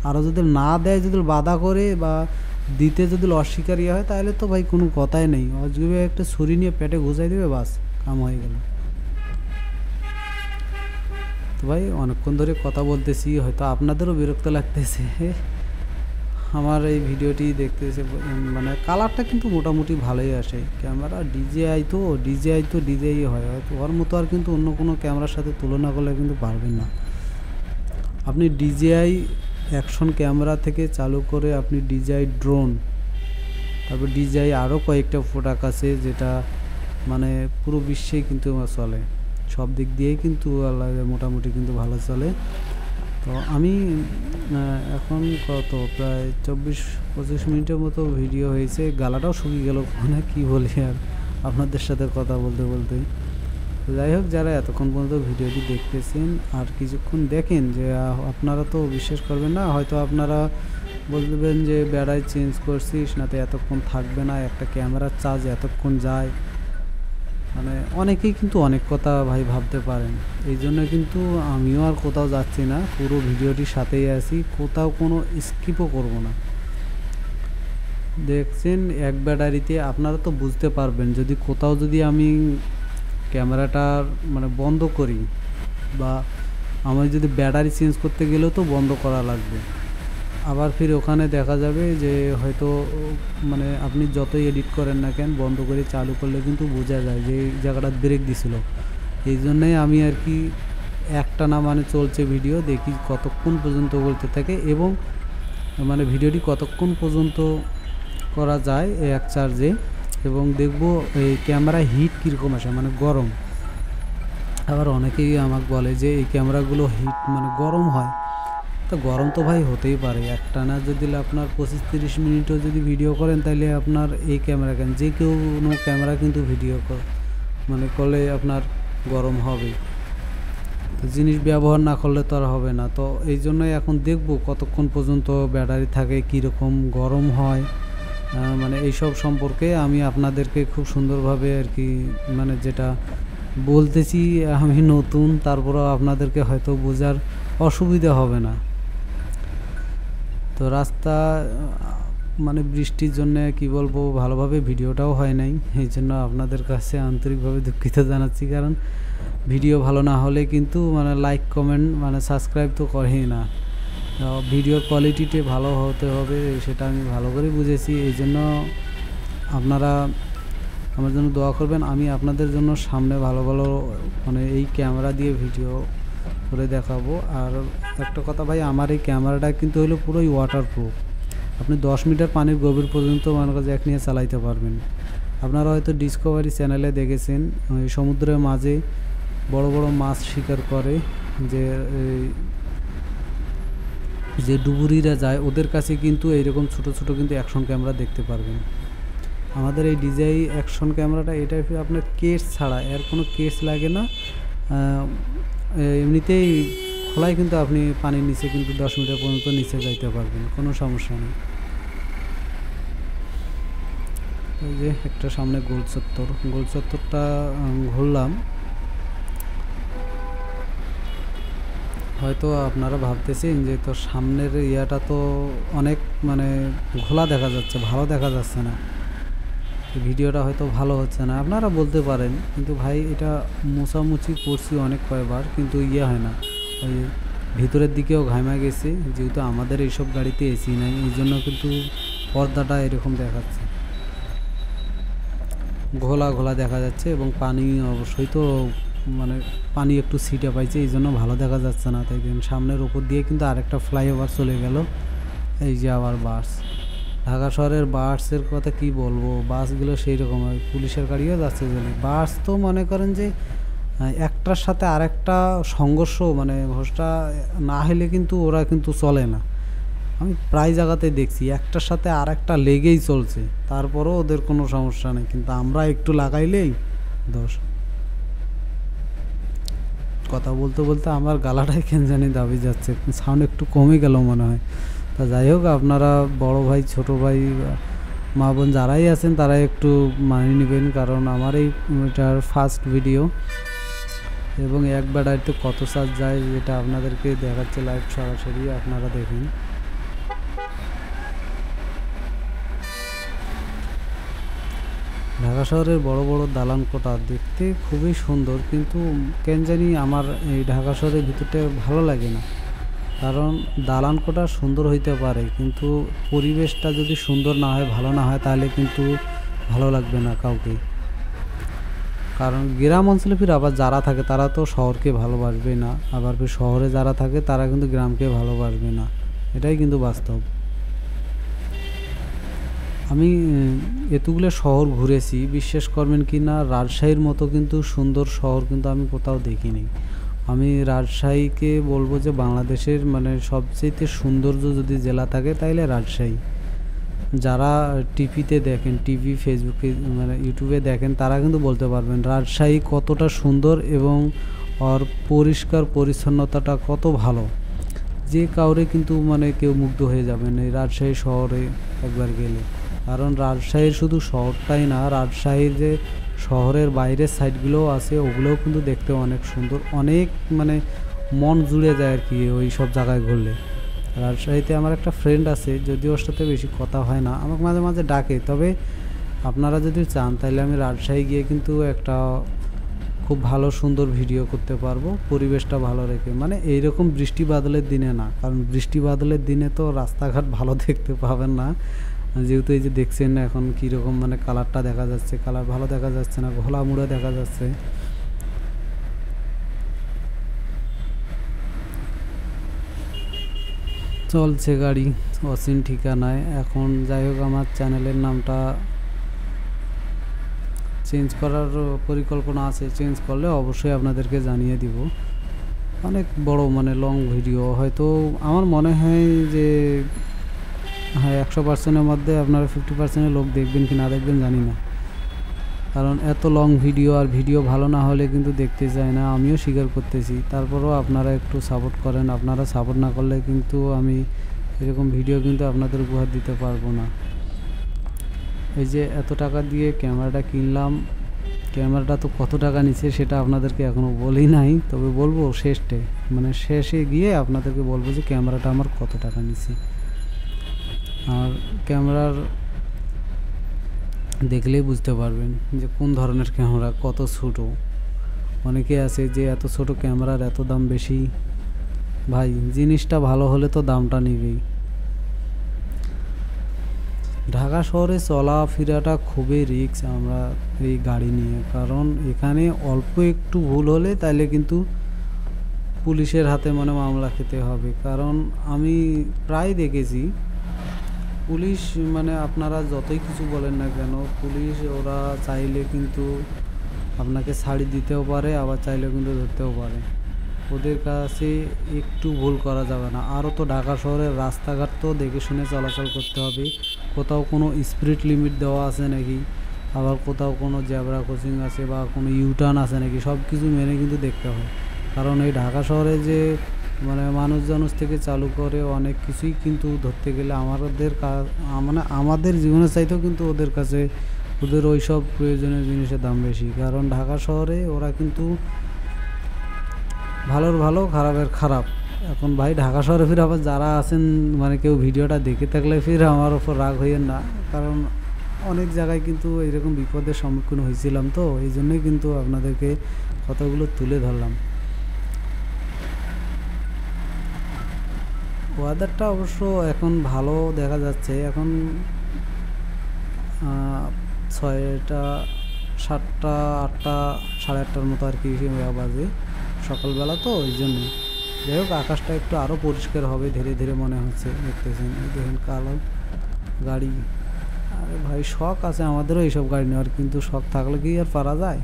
আরও যদি না দেয়, যদি বাধা করে বা দিতে যদি অস্বীকারী হয়, তাহলে তো ভাই কোনো কথাই নেই, অজীবে একটা ছুরি নিয়ে পেটে ঘুষাই দেবে, বাস কাম হয়ে গেল। তো ভাই অনেকক্ষণ ধরে কথা বলতেছি, হয়তো আপনাদেরও বিরক্ত লাগতেছে আমার এই ভিডিওটি দেখতেছে। মানে কালারটা কিন্তু মোটামুটি ভালোই আসে। ক্যামেরা DJI তো DJI হয়, হয়তো ওর মতো আর কিন্তু অন্য কোনো ক্যামেরার সাথে তুলনা করলে কিন্তু পারবেন না। আপনি DJI অ্যাকশন ক্যামেরা থেকে চালু করে আপনি DJI ড্রোন, তারপর DJI আরও কয়েকটা প্রোডাক্ট আছে যেটা মানে পুরো বিশ্বেই কিন্তু চলে, সব দিক দিয়েই কিন্তু মোটামুটি কিন্তু ভালো চলে। তো আমি এখন কত প্রায় 24-25 মিনিটের মতো ভিডিও হয়েছে, গালাটাও শুকিয়ে গেল, মানে কী বলি আর আপনাদের সাথে কথা বলতে বলতে। যাই হোক, যারা এতক্ষণ পর্যন্ত ভিডিওটি দেখতেছেন আর কিছুক্ষণ দেখেন, যে আপনারা তো বিশ্বাস করবেন না, হয়তো আপনারা বলবেন যে ব্যাটারি চেঞ্জ করছিস না তো এতক্ষণ থাকবে না, একটা ক্যামেরার চার্জ এতক্ষণ যায়, মানে অনেকেই কিন্তু অনেক কথা ভাই ভাবতে পারেন। এই জন্য কিন্তু আমিও আর কোথাও যাচ্ছি না, পুরো ভিডিওটির সাথেই আছি, কোথাও কোনো স্কিপও করব না। দেখছেন এক ব্যাটারিতে আপনারা তো বুঝতে পারবেন, যদি কোথাও যদি আমি ক্যামেরাটার মানে বন্ধ করি বা আমি যদি ব্যাটারি চেঞ্জ করতে গেলেও তো বন্ধ করা লাগবে। আবার ফির ওখানে দেখা যাবে যে হয়তো মানে আপনি যতই এডিট করেন না কেন বন্ধ করে চালু করলে কিন্তু বোঝা যায় যে এই জায়গাটা ব্রেক দিছিল। এই জন্যই আমি আর কি একটানা মানে চলছে ভিডিও, দেখি কতক্ষণ পর্যন্ত বলতে থাকে এবং মানে ভিডিওটি কতক্ষণ পর্যন্ত করা যায় এক চার্জে, এবং দেখব এই ক্যামেরা হিট কীরকম আসে মানে গরম। আবার অনেকেই আমাকে বলে যে এই ক্যামেরাগুলো হিট মানে গরম হয়, তো গরম তো ভাই হতেই পারে। একটানা যদি আপনার 25-30 মিনিটও যদি ভিডিও করেন তাহলে আপনার এই ক্যামেরা কেন যে কোনো ক্যামেরা কিন্তু ভিডিও মানে করলে আপনার গরম হবে। তো জিনিস ব্যবহার না করলে তো আর হবে না। তো এই জন্যই এখন দেখব কতক্ষণ পর্যন্ত ব্যাটারি থাকে, কীরকম গরম হয়, মানে এইসব সম্পর্কে আমি আপনাদেরকে খুব সুন্দরভাবে আর কি মানে যেটা বলতেছি, আমি নতুন তারপরেও আপনাদেরকে হয়তো বোঝার অসুবিধা হবে না। তো রাস্তা মানে বৃষ্টির জন্য কি বলবো ভালোভাবে ভিডিওটাও হয় নাই, এই জন্য আপনাদের কাছে আন্তরিকভাবে দুঃখিত জানাচ্ছি। কারণ ভিডিও ভালো না হলে কিন্তু মানে লাইক কমেন্ট মানে সাবস্ক্রাইব তো করেই না। ভিডিওর কোয়ালিটিটা ভালো হতে হবে সেটা আমি ভালো করে বুঝেছি, এই জন্য আপনারা আমার জন্য দোয়া করবেন। আমি আপনাদের জন্য সামনে ভালো ভালো মানে এই ক্যামেরা দিয়ে ভিডিও করে দেখাবো। আর একটা কথা ভাই, আমার এই ক্যামেরাটা কিন্তু হলো পুরোই ওয়াটারপ্রুফ। আপনি 10 মিটার পানির গভীর পর্যন্ত মনে করেন জ্যাক নিয়ে চালাইতে পারবেন। আপনারা হয়তো ডিসকভারি চ্যানেলে দেখেছেন সমুদ্রের মাঝে বড় বড় মাছ শিকার করে যে ডুবুরিরা যায়, ওদের কাছে কিন্তু এইরকম ছোট ছোট কিন্তু অ্যাকশন ক্যামেরা দেখতে পারবেন। আমাদের এই ডিজাই অ্যাকশন ক্যামেরাটা এটা আপনার কেস ছাড়া, এর কোনো কেস লাগে না, এমনিতেই খোলায় কিন্তু আপনি পানির নিচে কিন্তু 10 মিটার পর্যন্ত নিচে যাইতে পারবেন, কোনো সমস্যা নেই। এই যে একটা সামনে গোল চত্বরটা ঘুরলাম। হয়তো আপনারা ভাবতেছেন যে তো সামনের ইয়াটা তো অনেক মানে ঘোলা দেখা যাচ্ছে, ভালো দেখা যাচ্ছে না, ভিডিওটা হয়তো ভালো হচ্ছে না, আপনারা বলতে পারেন। কিন্তু ভাই এটা মোছামুছি করছি অনেক কয়েকবার, কিন্তু ইয়ে হয় না, ওই ভিতরের দিকেও ঘামা গেছে, যেহেতু আমাদের এইসব গাড়িতে এসি নাই, এই জন্য কিন্তু পর্দাটা এরকম দেখাচ্ছে, ঘোলা ঘোলা দেখা যাচ্ছে। এবং পানি অবশ্যই তো মানে পানি একটু ছিটে পাইছে, এই জন্য ভালো দেখা যাচ্ছে না। তাই সামনের উপর দিয়ে কিন্তু আরেকটা ফ্লাইওভার চলে গেল। এই যে আবার বাস, ঢাকা শহরের বাসের কথা কি বলবো, বাসগুলো সেই রকম হয়, পুলিশের গাড়িও যাচ্ছে বলে। বাস তো মনে করেন যে একটার সাথে আরেকটা সংঘর্ষ মানে ঘোষটা না হলে কিন্তু ওরা কিন্তু চলে না। আমি প্রায় জায়গাতে দেখছি একটার সাথে আরেকটা লেগেই চলছে, তারপরেও ওদের কোনো সমস্যা নেই, কিন্তু আমরা একটু লাগাইলেই দোষ। কথা বলতে বলতে আমার গালাটাই কেন জানি দাবি যাচ্ছে, সাউন্ড একটু কমে গেল মনে হয়। তা যাই হোক, আপনারা বড় ভাই ছোট ভাই মা বোন যারাই আছেন তারা একটু মানিয়ে নেবেন, কারণ আমার এটার ফার্স্ট ভিডিও এবং এক ব্যাটারিতে কত চার্জ যায় যেটা আপনাদেরকে দেখাচ্ছে লাইভ সরাসরি, আপনারা দেখুন। ঢাকা শহরের বড় বড় দালান কোঠা দেখতে খুবই সুন্দর, কিন্তু কেন জানি আমার এই ঢাকা শহরের ভিতরটা ভালো লাগে না। কারণ দালান কোঠা সুন্দর হইতে পারে, কিন্তু পরিবেশটা যদি সুন্দর না হয়, ভালো না হয়, তাহলে কিন্তু ভালো লাগবে না কাউকে। কারণ গ্রাম অঞ্চলে ফির আবার যারা থাকে তারা তো শহরকে ভালোবাসবে না, আবার ফির শহরে যারা থাকে তারা কিন্তু গ্রামকে ভালোবাসবে না, এটাই কিন্তু বাস্তব। আমি এতগুলো শহর ঘুরেছি, বিশ্বাস করবেন কি না, রাজশাহীর মতো কিন্তু সুন্দর শহর কিন্তু আমি কোথাও দেখিনি। আমি রাজশাহীকে বলবো যে বাংলাদেশের মানে সবচেয়ে সৌন্দর্য যদি জেলা থাকে তাইলে রাজশাহী। যারা টিভিতে দেখেন, টিভি ফেসবুকে মানে ইউটিউবে দেখেন, তারা কিন্তু বলতে পারবেন রাজশাহী কতটা সুন্দর এবং ওর পরিষ্কার পরিচ্ছন্নতাটা কত ভালো, যে কাউরে কিন্তু মানে কেউ মুগ্ধ হয়ে যাবেন এই রাজশাহী শহরে একবার গেলে। কারণ রাজশাহীর শুধু শহরটাই না, রাজশাহীর যে শহরের বাইরের সাইডগুলোও আছে, ওগুলোও কিন্তু দেখতে অনেক সুন্দর, অনেক মানে মন জুড়ে যায় আর কি ওই সব জায়গায় ঘুরলে। রাজশাহীতে আমার একটা ফ্রেন্ড আছে, যদিও ওর সাথে বেশি কথা হয় না, আমাকে মাঝে মাঝে ডাকে। তবে আপনারা যদি চান তাহলে আমি রাজশাহী গিয়ে কিন্তু একটা খুব ভালো সুন্দর ভিডিও করতে পারবো পরিবেশটা ভালো রেখে, মানে এইরকম বৃষ্টি বাদলের দিনে না, কারণ বৃষ্টি বাদলের দিনে তো রাস্তাঘাট ভালো দেখতে পাবেন না। যেহেতু এই যে দেখছেন এখন কীরকম মানে কালারটা দেখা যাচ্ছে, কালার ভালো দেখা যাচ্ছে না, ঘোলা মুড়ে দেখা যাচ্ছে। চলছে গাড়ি অচিন ঠিকানায়। এখন যাই হোক, আমার চ্যানেলের নামটা চেঞ্জ করার পরিকল্পনা আছে, চেঞ্জ করলে অবশ্যই আপনাদেরকে জানিয়ে দিব। অনেক বড় মানে লং ভিডিও, হয়তো আমার মনে হয় যে হ্যাঁ 100%-এর মধ্যে আপনারা 50%-এর লোক দেখবেন কি না দেখবেন জানি না, কারণ এত লং ভিডিও আর ভিডিও ভালো না হলে কিন্তু দেখতে চায় না, আমিও স্বীকার করতেছি। তারপরেও আপনারা একটু সাপোর্ট করেন, আপনারা সাপোর্ট না করলে কিন্তু আমি এরকম ভিডিও কিন্তু আপনাদের উপহার দিতে পারবো না। এই যে এত টাকা দিয়ে ক্যামেরাটা কিনলাম, ক্যামেরাটা তো কত টাকা নিচ্ছে সেটা আপনাদেরকে এখনও বলি নাই, তবে বলবো শেষে, মানে শেষে গিয়ে আপনাদেরকে বলবো যে ক্যামেরাটা আমার কত টাকা নিচ্ছে। আর ক্যামেরার দেখলেই বুঝতে পারবেন যে কোন ধরনের ক্যামেরা, কত ছোটো। অনেকে আছে যে এত ছোট ক্যামেরার এত দাম বেশি। ভাই জিনিসটা ভালো হলে তো দামটা নেবেই। ঢাকা শহরে চলাফেরাটা খুবই রিস্ক আমরা এই গাড়ি নিয়ে, কারণ এখানে অল্প একটু ভুল হলে তাইলে কিন্তু পুলিশের হাতে মানে মামলা খেতে হবে। কারণ আমি প্রায় দেখেছি পুলিশ, মানে আপনারা যতই কিছু বলেন না কেন, পুলিশ ওরা চাইলে কিন্তু আপনাকে ছাড়ি দিতেও পারে, আবার চাইলেও কিন্তু ধরতেও পারে। ওদের কাছে একটু ভুল করা যাবে না। আরও তো ঢাকা শহরের রাস্তাঘাট তো দেখে শুনে চলাচল করতে হবে, কোথাও কোনো স্পিড লিমিট দেওয়া আছে নাকি, আবার কোথাও কোনো জ্যাবরা ক্রসিং আছে বা কোনো ইউটার্ন আছে নাকি, সব কিছু মেনে কিন্তু দেখতে হয়। কারণ এই ঢাকা শহরে যে মানে মানুষ থেকে চালু করে অনেক কিছুই কিন্তু ধরতে গেলে আমাদের মানে আমাদের জীবনের চাইতেও কিন্তু ওদের কাছে ওদের ওই সব প্রয়োজনীয় জিনিসের দাম বেশি। কারণ ঢাকা শহরে ওরা কিন্তু ভালোর ভালো খারাপের খারাপ। এখন ভাই ঢাকা শহরে ফির আবার যারা আছেন, মানে কেউ ভিডিওটা দেখে থাকলে ফির আমার ওপর রাগ হইয়েন না, কারণ অনেক জায়গায় কিন্তু এরকম বিপদের সম্মুখীন হয়েছিলাম, তো এই জন্যই কিন্তু আপনাদেরকে কথাগুলো তুলে ধরলাম। ওয়েদারটা অবশ্য এখন ভালো দেখা যাচ্ছে, এখন 6টা 7টা 8টা 8:30টার মতো আর কি বাজে, সকালবেলা তো ওই জন্য। যাই হোক আকাশটা একটু আরও পরিষ্কার হবে ধীরে ধীরে মনে হচ্ছে, দেখতেছেন এই দেখেন কালো গাড়ি। আরে ভাই শখ আছে আমাদেরও এইসব গাড়ি নেওয়ার, কিন্তু শখ থাকলে কি আর পারা যায়।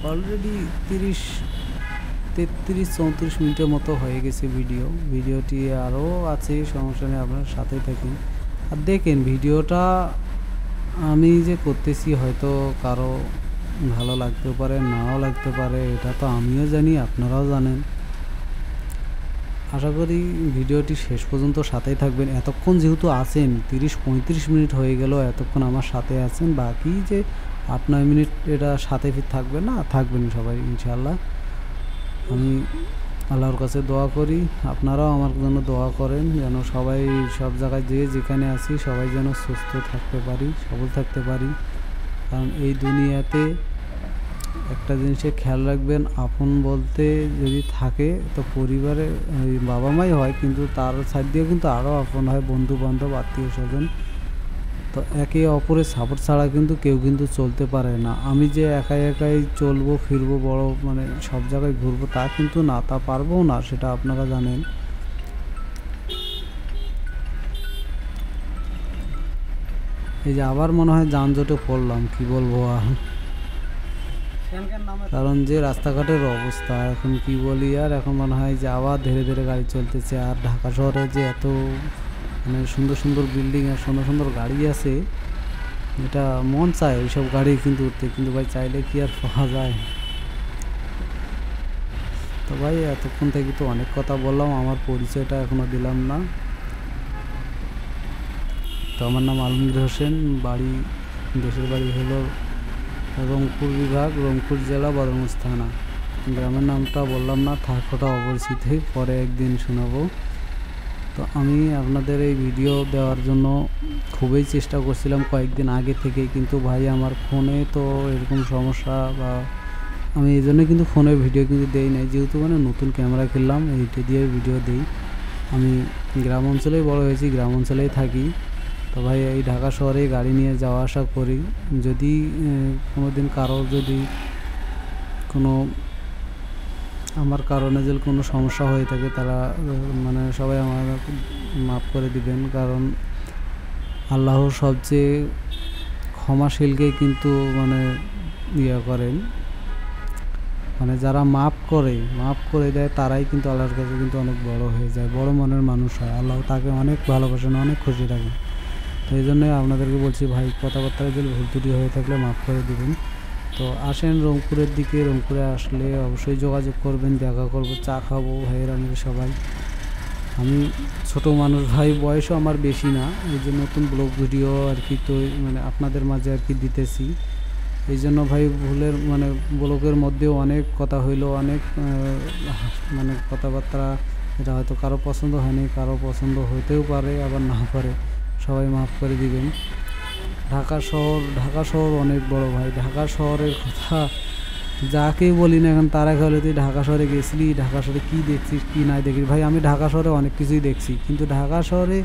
অলরেডি 33-34 মিনিটের মতো হয়ে গেছে ভিডিওটি আরও আছে, সমস্যা নেই, আপনার সাথেই থাকেন আর দেখেন ভিডিওটা আমি যে করতেছি হয়তো কারো ভালো লাগতেও পারে নাও লাগতে পারে, এটা তো আমিও জানি আপনারাও জানেন। আশা করি ভিডিওটি শেষ পর্যন্ত সাথেই থাকবেন। এতক্ষণ যেহেতু আছেন 30-35 মিনিট হয়ে গেল এতক্ষণ আমার সাথে আছেন, বাকি যে 8-9 মিনিট এটা সাথে থাকবে না, থাকবেন সবাই ইনশাআল্লাহ। আমি আল্লাহর কাছে দোয়া করি, আপনারাও আমার জন্য দোয়া করেন যেন সবাই সব জায়গায় যেখানে আছি সবাই যেন সুস্থ থাকতে পারি, সবল থাকতে পারি। কারণ এই দুনিয়াতে একটা জিনিসে খেয়াল রাখবেন, আপন বলতে যদি থাকে তো পরিবারে ওই বাবা মাই হয়, কিন্তু তার সাইড দিয়েও কিন্তু আরও আপন হয় বন্ধু বান্ধব আত্মীয় স্বজন। তো একে অপরের সাপোর্ট ছাড়া কিন্তু কেউ কিন্তু চলতে পারে না। আমি যে একাই চলবো ফিরবো বড় মানে সব জায়গায় ঘুরবো তা কিন্তু না, তা পারবো না, সেটা আপনারা জানেন। এই যে আবার মনে হয় যানজটে পড়লাম, কি বলবো আর, কারণ যে রাস্তাঘাটের অবস্থা এখন কি বলি আর, এখন মনে হয় যে আবার ধীরে ধীরে গাড়ি চলতেছে। আর ঢাকা শহরে যে এত মানে সুন্দর সুন্দর বিল্ডিং আর সুন্দর সুন্দর গাড়ি আছে, এটা মন চায় ওইসব গাড়ি কিন্তু উঠতে, কিন্তু ভাই চাইলে কি আর পাওয়া যায়। তো ভাই এতক্ষণ থেকে তো অনেক কথা বললাম, আমার পরিচয়টা এখনও দিলাম না। তো আমার নাম আলমগীর হোসেন, দেশের বাড়ি হলো রংপুর বিভাগ, রংপুর জেলা, বদরগঞ্জ থানা। গ্রামের নামটা বললাম না, থাকোটা অপরিচিত, পরে একদিন শোনাবো। তো আমি আপনাদের এই ভিডিও দেওয়ার জন্য খুবই চেষ্টা করছিলাম কয়েকদিন আগে থেকেই, কিন্তু ভাই আমার ফোনে তো এরকম সমস্যা, বা আমি এই জন্য কিন্তু ফোনের ভিডিও কিন্তু দেই নাই, যেহেতু মানে নতুন ক্যামেরা কিনলাম, এইটা দিয়ে ভিডিও দিই। আমি গ্রাম অঞ্চলেই বড় হয়েছি, গ্রাম অঞ্চলেই থাকি। তো ভাই এই ঢাকা শহরে গাড়ি নিয়ে যাওয়া আসা করি। যদি কোনো দিন যদি কোনো আমার কারণে যদি কোনো সমস্যা হয়ে থাকে, তারা মানে সবাই আমার মাফ করে দিবেন, কারণ আল্লাহ সবচেয়ে ক্ষমাশীলকে কিন্তু মানে করেন, মানে যারা মাফ করে দেয় তারাই কিন্তু আল্লাহর কাছে কিন্তু অনেক বড় হয়ে যায়, বড় মনের মানুষ হয়। আল্লাহ তাকে অনেক ভালোবাসেন, অনেক খুশি রাখেন। তো এই জন্যই আপনাদেরকে বলছি ভাই, কথাবার্তায় যদি ভুল ত্রুটি হয়ে থাকলে মাফ করে দিবেন। তো আসেন রংপুরের দিকে, রংপুরে আসলে অবশ্যই যোগাযোগ করবেন, দেখা করবো, চা খাবো ভাইয়েরা মিলে সবাই। আমি ছোট মানুষ ভাই, বয়সও আমার বেশি না, এই যে নতুন ব্লগ ভিডিও আর কি, তো মানে আপনাদের মাঝে আর কি দিতেছি। এই জন্য ভাই ভুলের মানে ব্লগের মধ্যেও অনেক কথা হইলো, অনেক মানে কথাবার্তা, এটা হয়তো কারো পছন্দ হয়নি, কারো পছন্দ হতেও পারে, আবার না পারে, সবাই মাফ করে দিবেন। ঢাকা শহর অনেক বড় ভাই। ঢাকা শহরের কথা যাকেই বলি না এখন, তারা খেলে তুই ঢাকা শহরে গেছিলি, ঢাকা শহরে কী দেখছিস কী নাই দেখিস। ভাই আমি ঢাকা শহরে অনেক কিছুই দেখছি, কিন্তু ঢাকা শহরে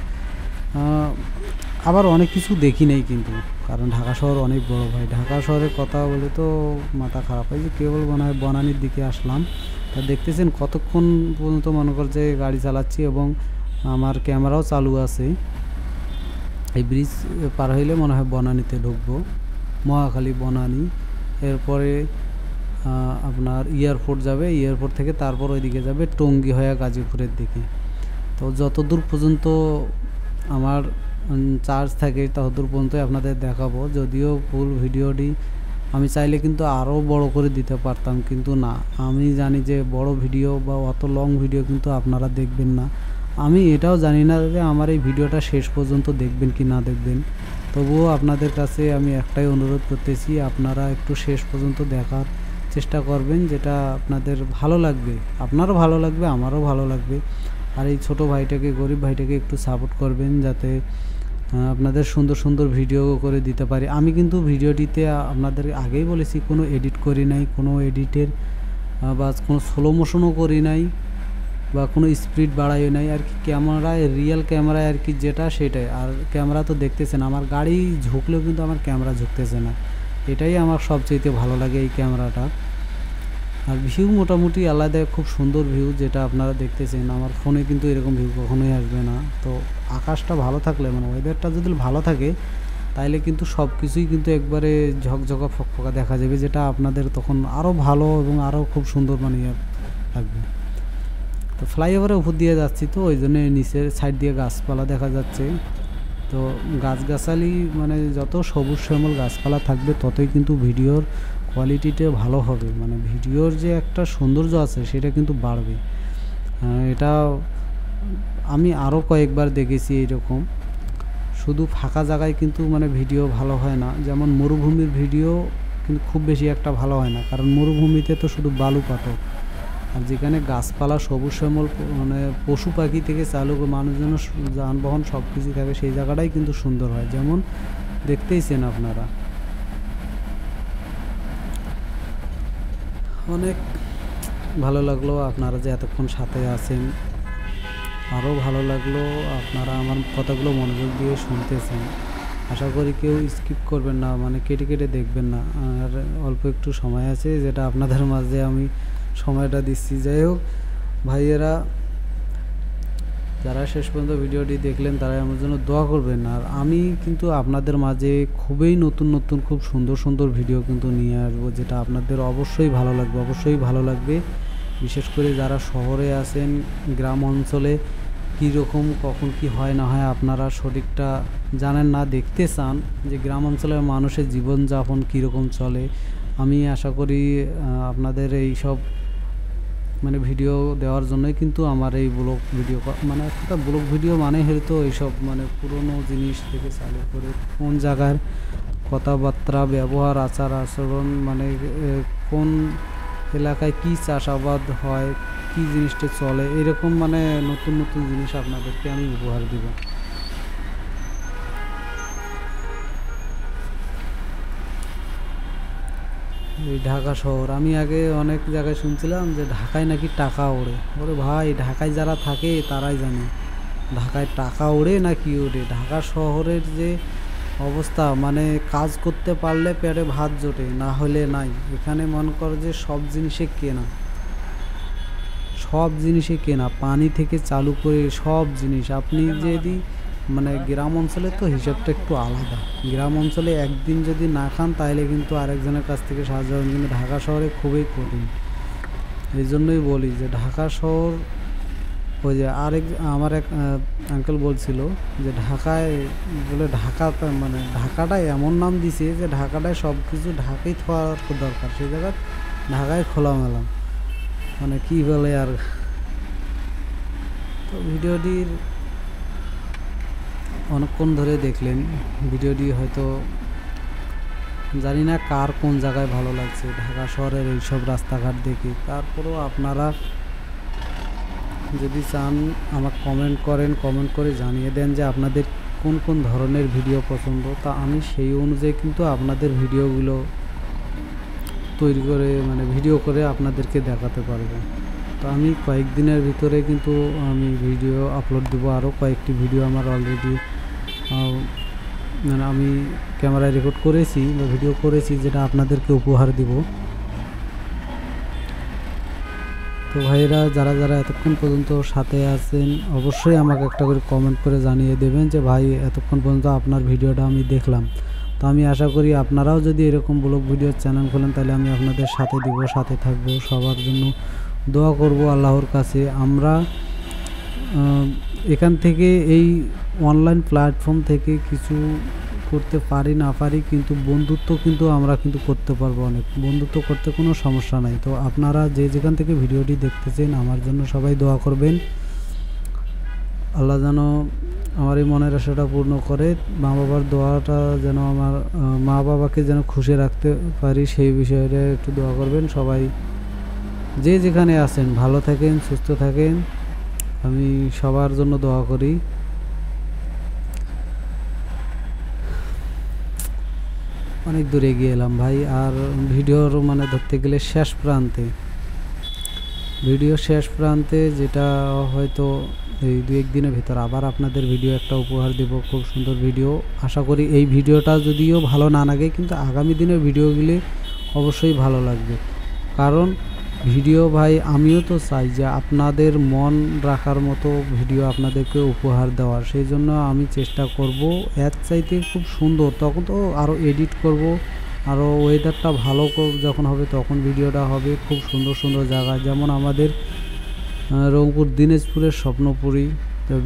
আবার অনেক কিছু দেখি নাই, কিন্তু কারণ ঢাকা শহর অনেক বড় ভাই। ঢাকা শহরের কথা বলে তো মাথা খারাপ হয়, যে কেবল বনানীর দিকে আসলাম, তা দেখতেছেন কতক্ষণ পর্যন্ত মনে কর যে গাড়ি চালাচ্ছি, এবং আমার ক্যামেরাও চালু আছে। এই ব্রিজ পার হইলে মনে হয় বনানীতে ঢুকবো, মহাখালী বনানী, এরপরে আপনার এয়ারপোর্ট যাবে, এয়ারপোর্ট থেকে তারপর ওইদিকে যাবে টঙ্গী হয়ে গাজীপুরের দিকে। তো যতদূর পর্যন্ত আমার চার্জ থাকে ততদূর পর্যন্তই আপনাদের দেখাবো। যদিও ফুল ভিডিওটি আমি চাইলে কিন্তু আরও বড় করে দিতে পারতাম, কিন্তু না, আমি জানি যে বড় ভিডিও বা অত লং ভিডিও কিন্তু আপনারা দেখবেন না। আমি এটাও জানি না যে আমার এই ভিডিওটা শেষ পর্যন্ত দেখবেন কি না দেখবেন। তবুও আপনাদের কাছে আমি একটাই অনুরোধ করতেছি, আপনারা একটু শেষ পর্যন্ত দেখার চেষ্টা করবেন, যেটা আপনাদের ভালো লাগবে, আপনারও ভালো লাগবে, আমারও ভালো লাগবে। আর এই ছোট ভাইটাকে, গরিব ভাইটাকে একটু সাপোর্ট করবেন, যাতে আপনাদের সুন্দর সুন্দর ভিডিও করে দিতে পারি। আমি কিন্তু ভিডিওটিতে আপনাদের আগেই বলেছি, কোনো এডিট করি নাই, কোনো এডিটের বা কোনো স্লো মোশনও করি নাই, বা কোনো স্পিড বাড়াইও নাই আর কি। ক্যামেরায়, রিয়েল ক্যামেরায় আর কি যেটা সেটাই। আর ক্যামেরা তো দেখতেছেন, আমার গাড়ি ঝুঁকলেও কিন্তু আমার ক্যামেরা ঝুঁকতেছে না, এটাই আমার সবচেয়ে ভালো লাগে এই ক্যামেরাটা। আর ভিউ মোটামুটি আলাদা, খুব সুন্দর ভিউ, যেটা আপনারা দেখতেছেন। আমার ফোনে কিন্তু এরকম ভিউ কখনোই আসবে না। তো আকাশটা ভালো থাকলে, মানে ওয়েদারটা যদি ভালো থাকে, তাইলে কিন্তু সব কিছুই কিন্তু একবারে ঝকঝকা ফকফকা দেখা যাবে, যেটা আপনাদের তখন আরও ভালো এবং আরও খুব সুন্দর মানে লাগবে। তো ফ্লাইওভারের উপর দিয়ে যাচ্ছি, তো ওই জন্য নিচের সাইড দিয়ে গাছপালা দেখা যাচ্ছে। তো গাছগাছালি মানে যত সবুজ শ্যামল গাছপালা থাকবে, ততই কিন্তু ভিডিওর কোয়ালিটিটা ভালো হবে, মানে ভিডিওর যে একটা সৌন্দর্য আছে সেটা কিন্তু বাড়বে। এটা আমি আরও কয়েকবার দেখেছি এইরকম। শুধু ফাঁকা জায়গায় কিন্তু মানে ভিডিও ভালো হয় না, যেমন মরুভূমির ভিডিও কিন্তু খুব বেশি একটা ভালো হয় না, কারণ মরুভূমিতে তো শুধু বালু পাথর। আর যেখানে গাছপালা, সবুজ শ্যামল, মানে পশু পাখি থেকে চালু মানুষজন, যানবাহন সব কিছু থাকে, সেই জায়গাটাই কিন্তু সুন্দর হয়, যেমন দেখতেইছেন আপনারা। অনেক ভালো লাগলো আপনারা যে এতক্ষণ সাথে আছেন, আরও ভালো লাগলো আপনারা আমার কথাগুলো মনোযোগ দিয়ে শুনতেছেন। আশা করি কেউ স্কিপ করবেন না, মানে কেটে কেটে দেখবেন না। আর অল্প একটু সময় আছে, যেটা আপনাদের মাঝে আমি সময়টা দিচ্ছি। যাই হোক ভাইয়েরা, যারা শেষ পর্যন্ত ভিডিওটি দেখলেন, তারা আমার জন্য দোয়া করবেন। আর আমি কিন্তু আপনাদের মাঝে খুবই নতুন নতুন খুব সুন্দর সুন্দর ভিডিও কিন্তু নিয়ে আসবো, যেটা আপনাদের অবশ্যই ভালো লাগবে, অবশ্যই ভালো লাগবে। বিশেষ করে যারা শহরে আছেন, গ্রাম অঞ্চলে কীরকম কখন কি হয় না হয় আপনারা সঠিকটা জানেন না, দেখতে চান যে গ্রাম অঞ্চলের মানুষের জীবনযাপন কীরকম চলে। আমি আশা করি আপনাদের এই সব মানে ভিডিও দেওয়ার জন্যই কিন্তু আমার এই ব্লগ ভিডিও, মানে একটা ব্লগ ভিডিও মানে হয়তো এইসব মানে পুরনো জিনিস থেকে চালু করে কোন জায়গার কথাবার্তা, ব্যবহার, আচার আচরণ, মানে কোন এলাকায় কী চাষাবাদ হয়, কী জিনিসটা চলে, এরকম মানে নতুন নতুন জিনিস আপনাদেরকে আমি উপহার দিব। এই ঢাকা শহর, আমি আগে অনেক জায়গায় শুনছিলাম যে ঢাকায় নাকি টাকা ওড়ে। ওরে ভাই, ঢাকায় যারা থাকে তারাই জানে ঢাকায় টাকা ওড়ে না কি ওড়ে। ঢাকা শহরের যে অবস্থা, মানে কাজ করতে পারলে পেটে ভাত জোটে, না হলে নাই। এখানে মনে করো যে সব জিনিসে কেনা, সব জিনিসে কেনা, পানি থেকে চালু করে সব জিনিস। আপনি যদি মানে গ্রাম অঞ্চলে তো হিসাবটা একটু আলাদা। গ্রাম অঞ্চলে একদিন যদি না খান তাহলে কিন্তু আরেকজনের কাছ থেকে সাহায্য হবে, কিন্তু ঢাকা শহরে খুবই কঠিন। এই জন্যই বলি যে ঢাকা শহর, ওই যে আমার এক আঙ্কেল বলছিল যে ঢাকায় বলে ঢাকাটা মানে ঢাকাটায় এমন নাম দিছে যে ঢাকাটায় সব কিছু ঢাকাই থাকার দরকার, সেই জায়গায় ঢাকায় খোলামেলা, মানে কি বলে আর। তো ভিডিওটির অনেকক্ষণ ধরে দেখলেন, ভিডিওটি হয়তো জানি না কার কোন জায়গায় ভালো লাগছে ঢাকা শহরের এইসব রাস্তাঘাট দেখে। তারপরেও আপনারা যদি চান আমাকে কমেন্ট করেন, কমেন্ট করে জানিয়ে দেন যে আপনাদের কোন কোন ধরনের ভিডিও পছন্দ, তা আমি সেই অনুযায়ী কিন্তু আপনাদের ভিডিওগুলো তৈরি করে মানে ভিডিও করে আপনাদেরকে দেখাতে পারবো। তো আমি কয়েকদিনের ভিতরে কিন্তু আমি ভিডিও আপলোড দেবো। আরও কয়েকটি ভিডিও আমার অলরেডি মানে আমি ক্যামেরায় রেকর্ড করেছি বা ভিডিও করেছি, যেটা আপনাদেরকে উপহার দিব। তো ভাইয়েরা যারা যারা এতক্ষণ পর্যন্ত সাথে আছেন, অবশ্যই আমাকে একটা করে কমেন্ট করে জানিয়ে দেবেন যে ভাই এতক্ষণ পর্যন্ত আপনার ভিডিওটা আমি দেখলাম। তো আমি আশা করি আপনারাও যদি এরকম ব্লগ ভিডিওর চ্যানেল খোলেন তাহলে আমি আপনাদের সাথে দিব, সাথে থাকবো, সবার জন্য দোয়া করব আল্লাহর কাছে। আমরা এখান থেকে এই অনলাইন প্ল্যাটফর্ম থেকে কিছু করতে পারি না পারি, কিন্তু বন্ধুত্ব কিন্তু আমরা কিন্তু করতে পারবো, অনেক বন্ধুত্ব করতে কোনো সমস্যা নাই। তো আপনারা যে যেখান থেকে ভিডিওটি দেখতেছেন আমার জন্য সবাই দোয়া করবেন, আল্লাহ যেন আমার এই মনের আশাটা পূর্ণ করে। মা বাবার দোয়াটা যেন আমার মা বাবাকে যেন খুশি রাখতে পারি, সেই বিষয়টা একটু দোয়া করবেন। সবাই যে যেখানে আছেন ভালো থাকেন, সুস্থ থাকেন, আমি সবার জন্য দোয়া করি। অনেক দূরে গিয়ে এলাম ভাই, আর ভিডিওর মানে ধরতে গেলে শেষ প্রান্তে, ভিডিও শেষ প্রান্তে, যেটা হয়তো এই 2-1 দিনের ভিতর আবার আপনাদের ভিডিও একটা উপহার দেব, খুব সুন্দর ভিডিও। আশা করি এই ভিডিওটা যদিও ভালো না লাগে, কিন্তু আগামী দিনের ভিডিওগুলি অবশ্যই ভালো লাগবে। কারণ ভিডিও ভাই আমিও তো চাই যে আপনাদের মন রাখার মতো ভিডিও আপনাদেরকে উপহার দেওয়ার, সেই জন্য আমি চেষ্টা করব এর চাইতে খুব সুন্দর। তখন তো আরও এডিট করব, আরও ওয়েদারটা ভালো যখন হবে তখন ভিডিওটা হবে খুব সুন্দর সুন্দর জায়গায়, যেমন আমাদের রংপুর দিনাজপুরের স্বপ্নপুরী,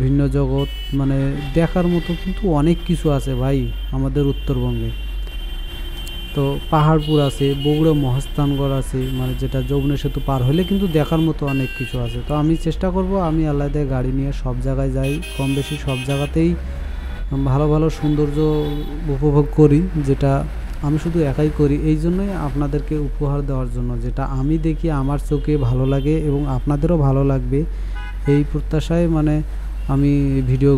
ভিন্ন জগৎ, মানে দেখার মতো কিন্তু অনেক কিছু আছে ভাই আমাদের উত্তরবঙ্গে। তো পাহাড়পুর আছে, বগুড়া মহাস্থানগড় আছে, মানে যেটা যমুনা সেতু পার হলে কিন্তু দেখার মতো অনেক কিছু আছে। তো আমি চেষ্টা করব আমি আলাদা গাড়ি নিয়ে সব জায়গায় যাই, কম বেশি সব জায়গাতেই ভালো ভালো সৌন্দর্য উপভোগ করি, যেটা আমি শুধু একাই করি। এই জন্যই আপনাদেরকে উপহার দেওয়ার জন্য, যেটা আমি দেখি আমার চোখে ভালো লাগে এবং আপনাদেরও ভালো লাগবে, এই প্রত্যাশায় মানে আমি ভিডিও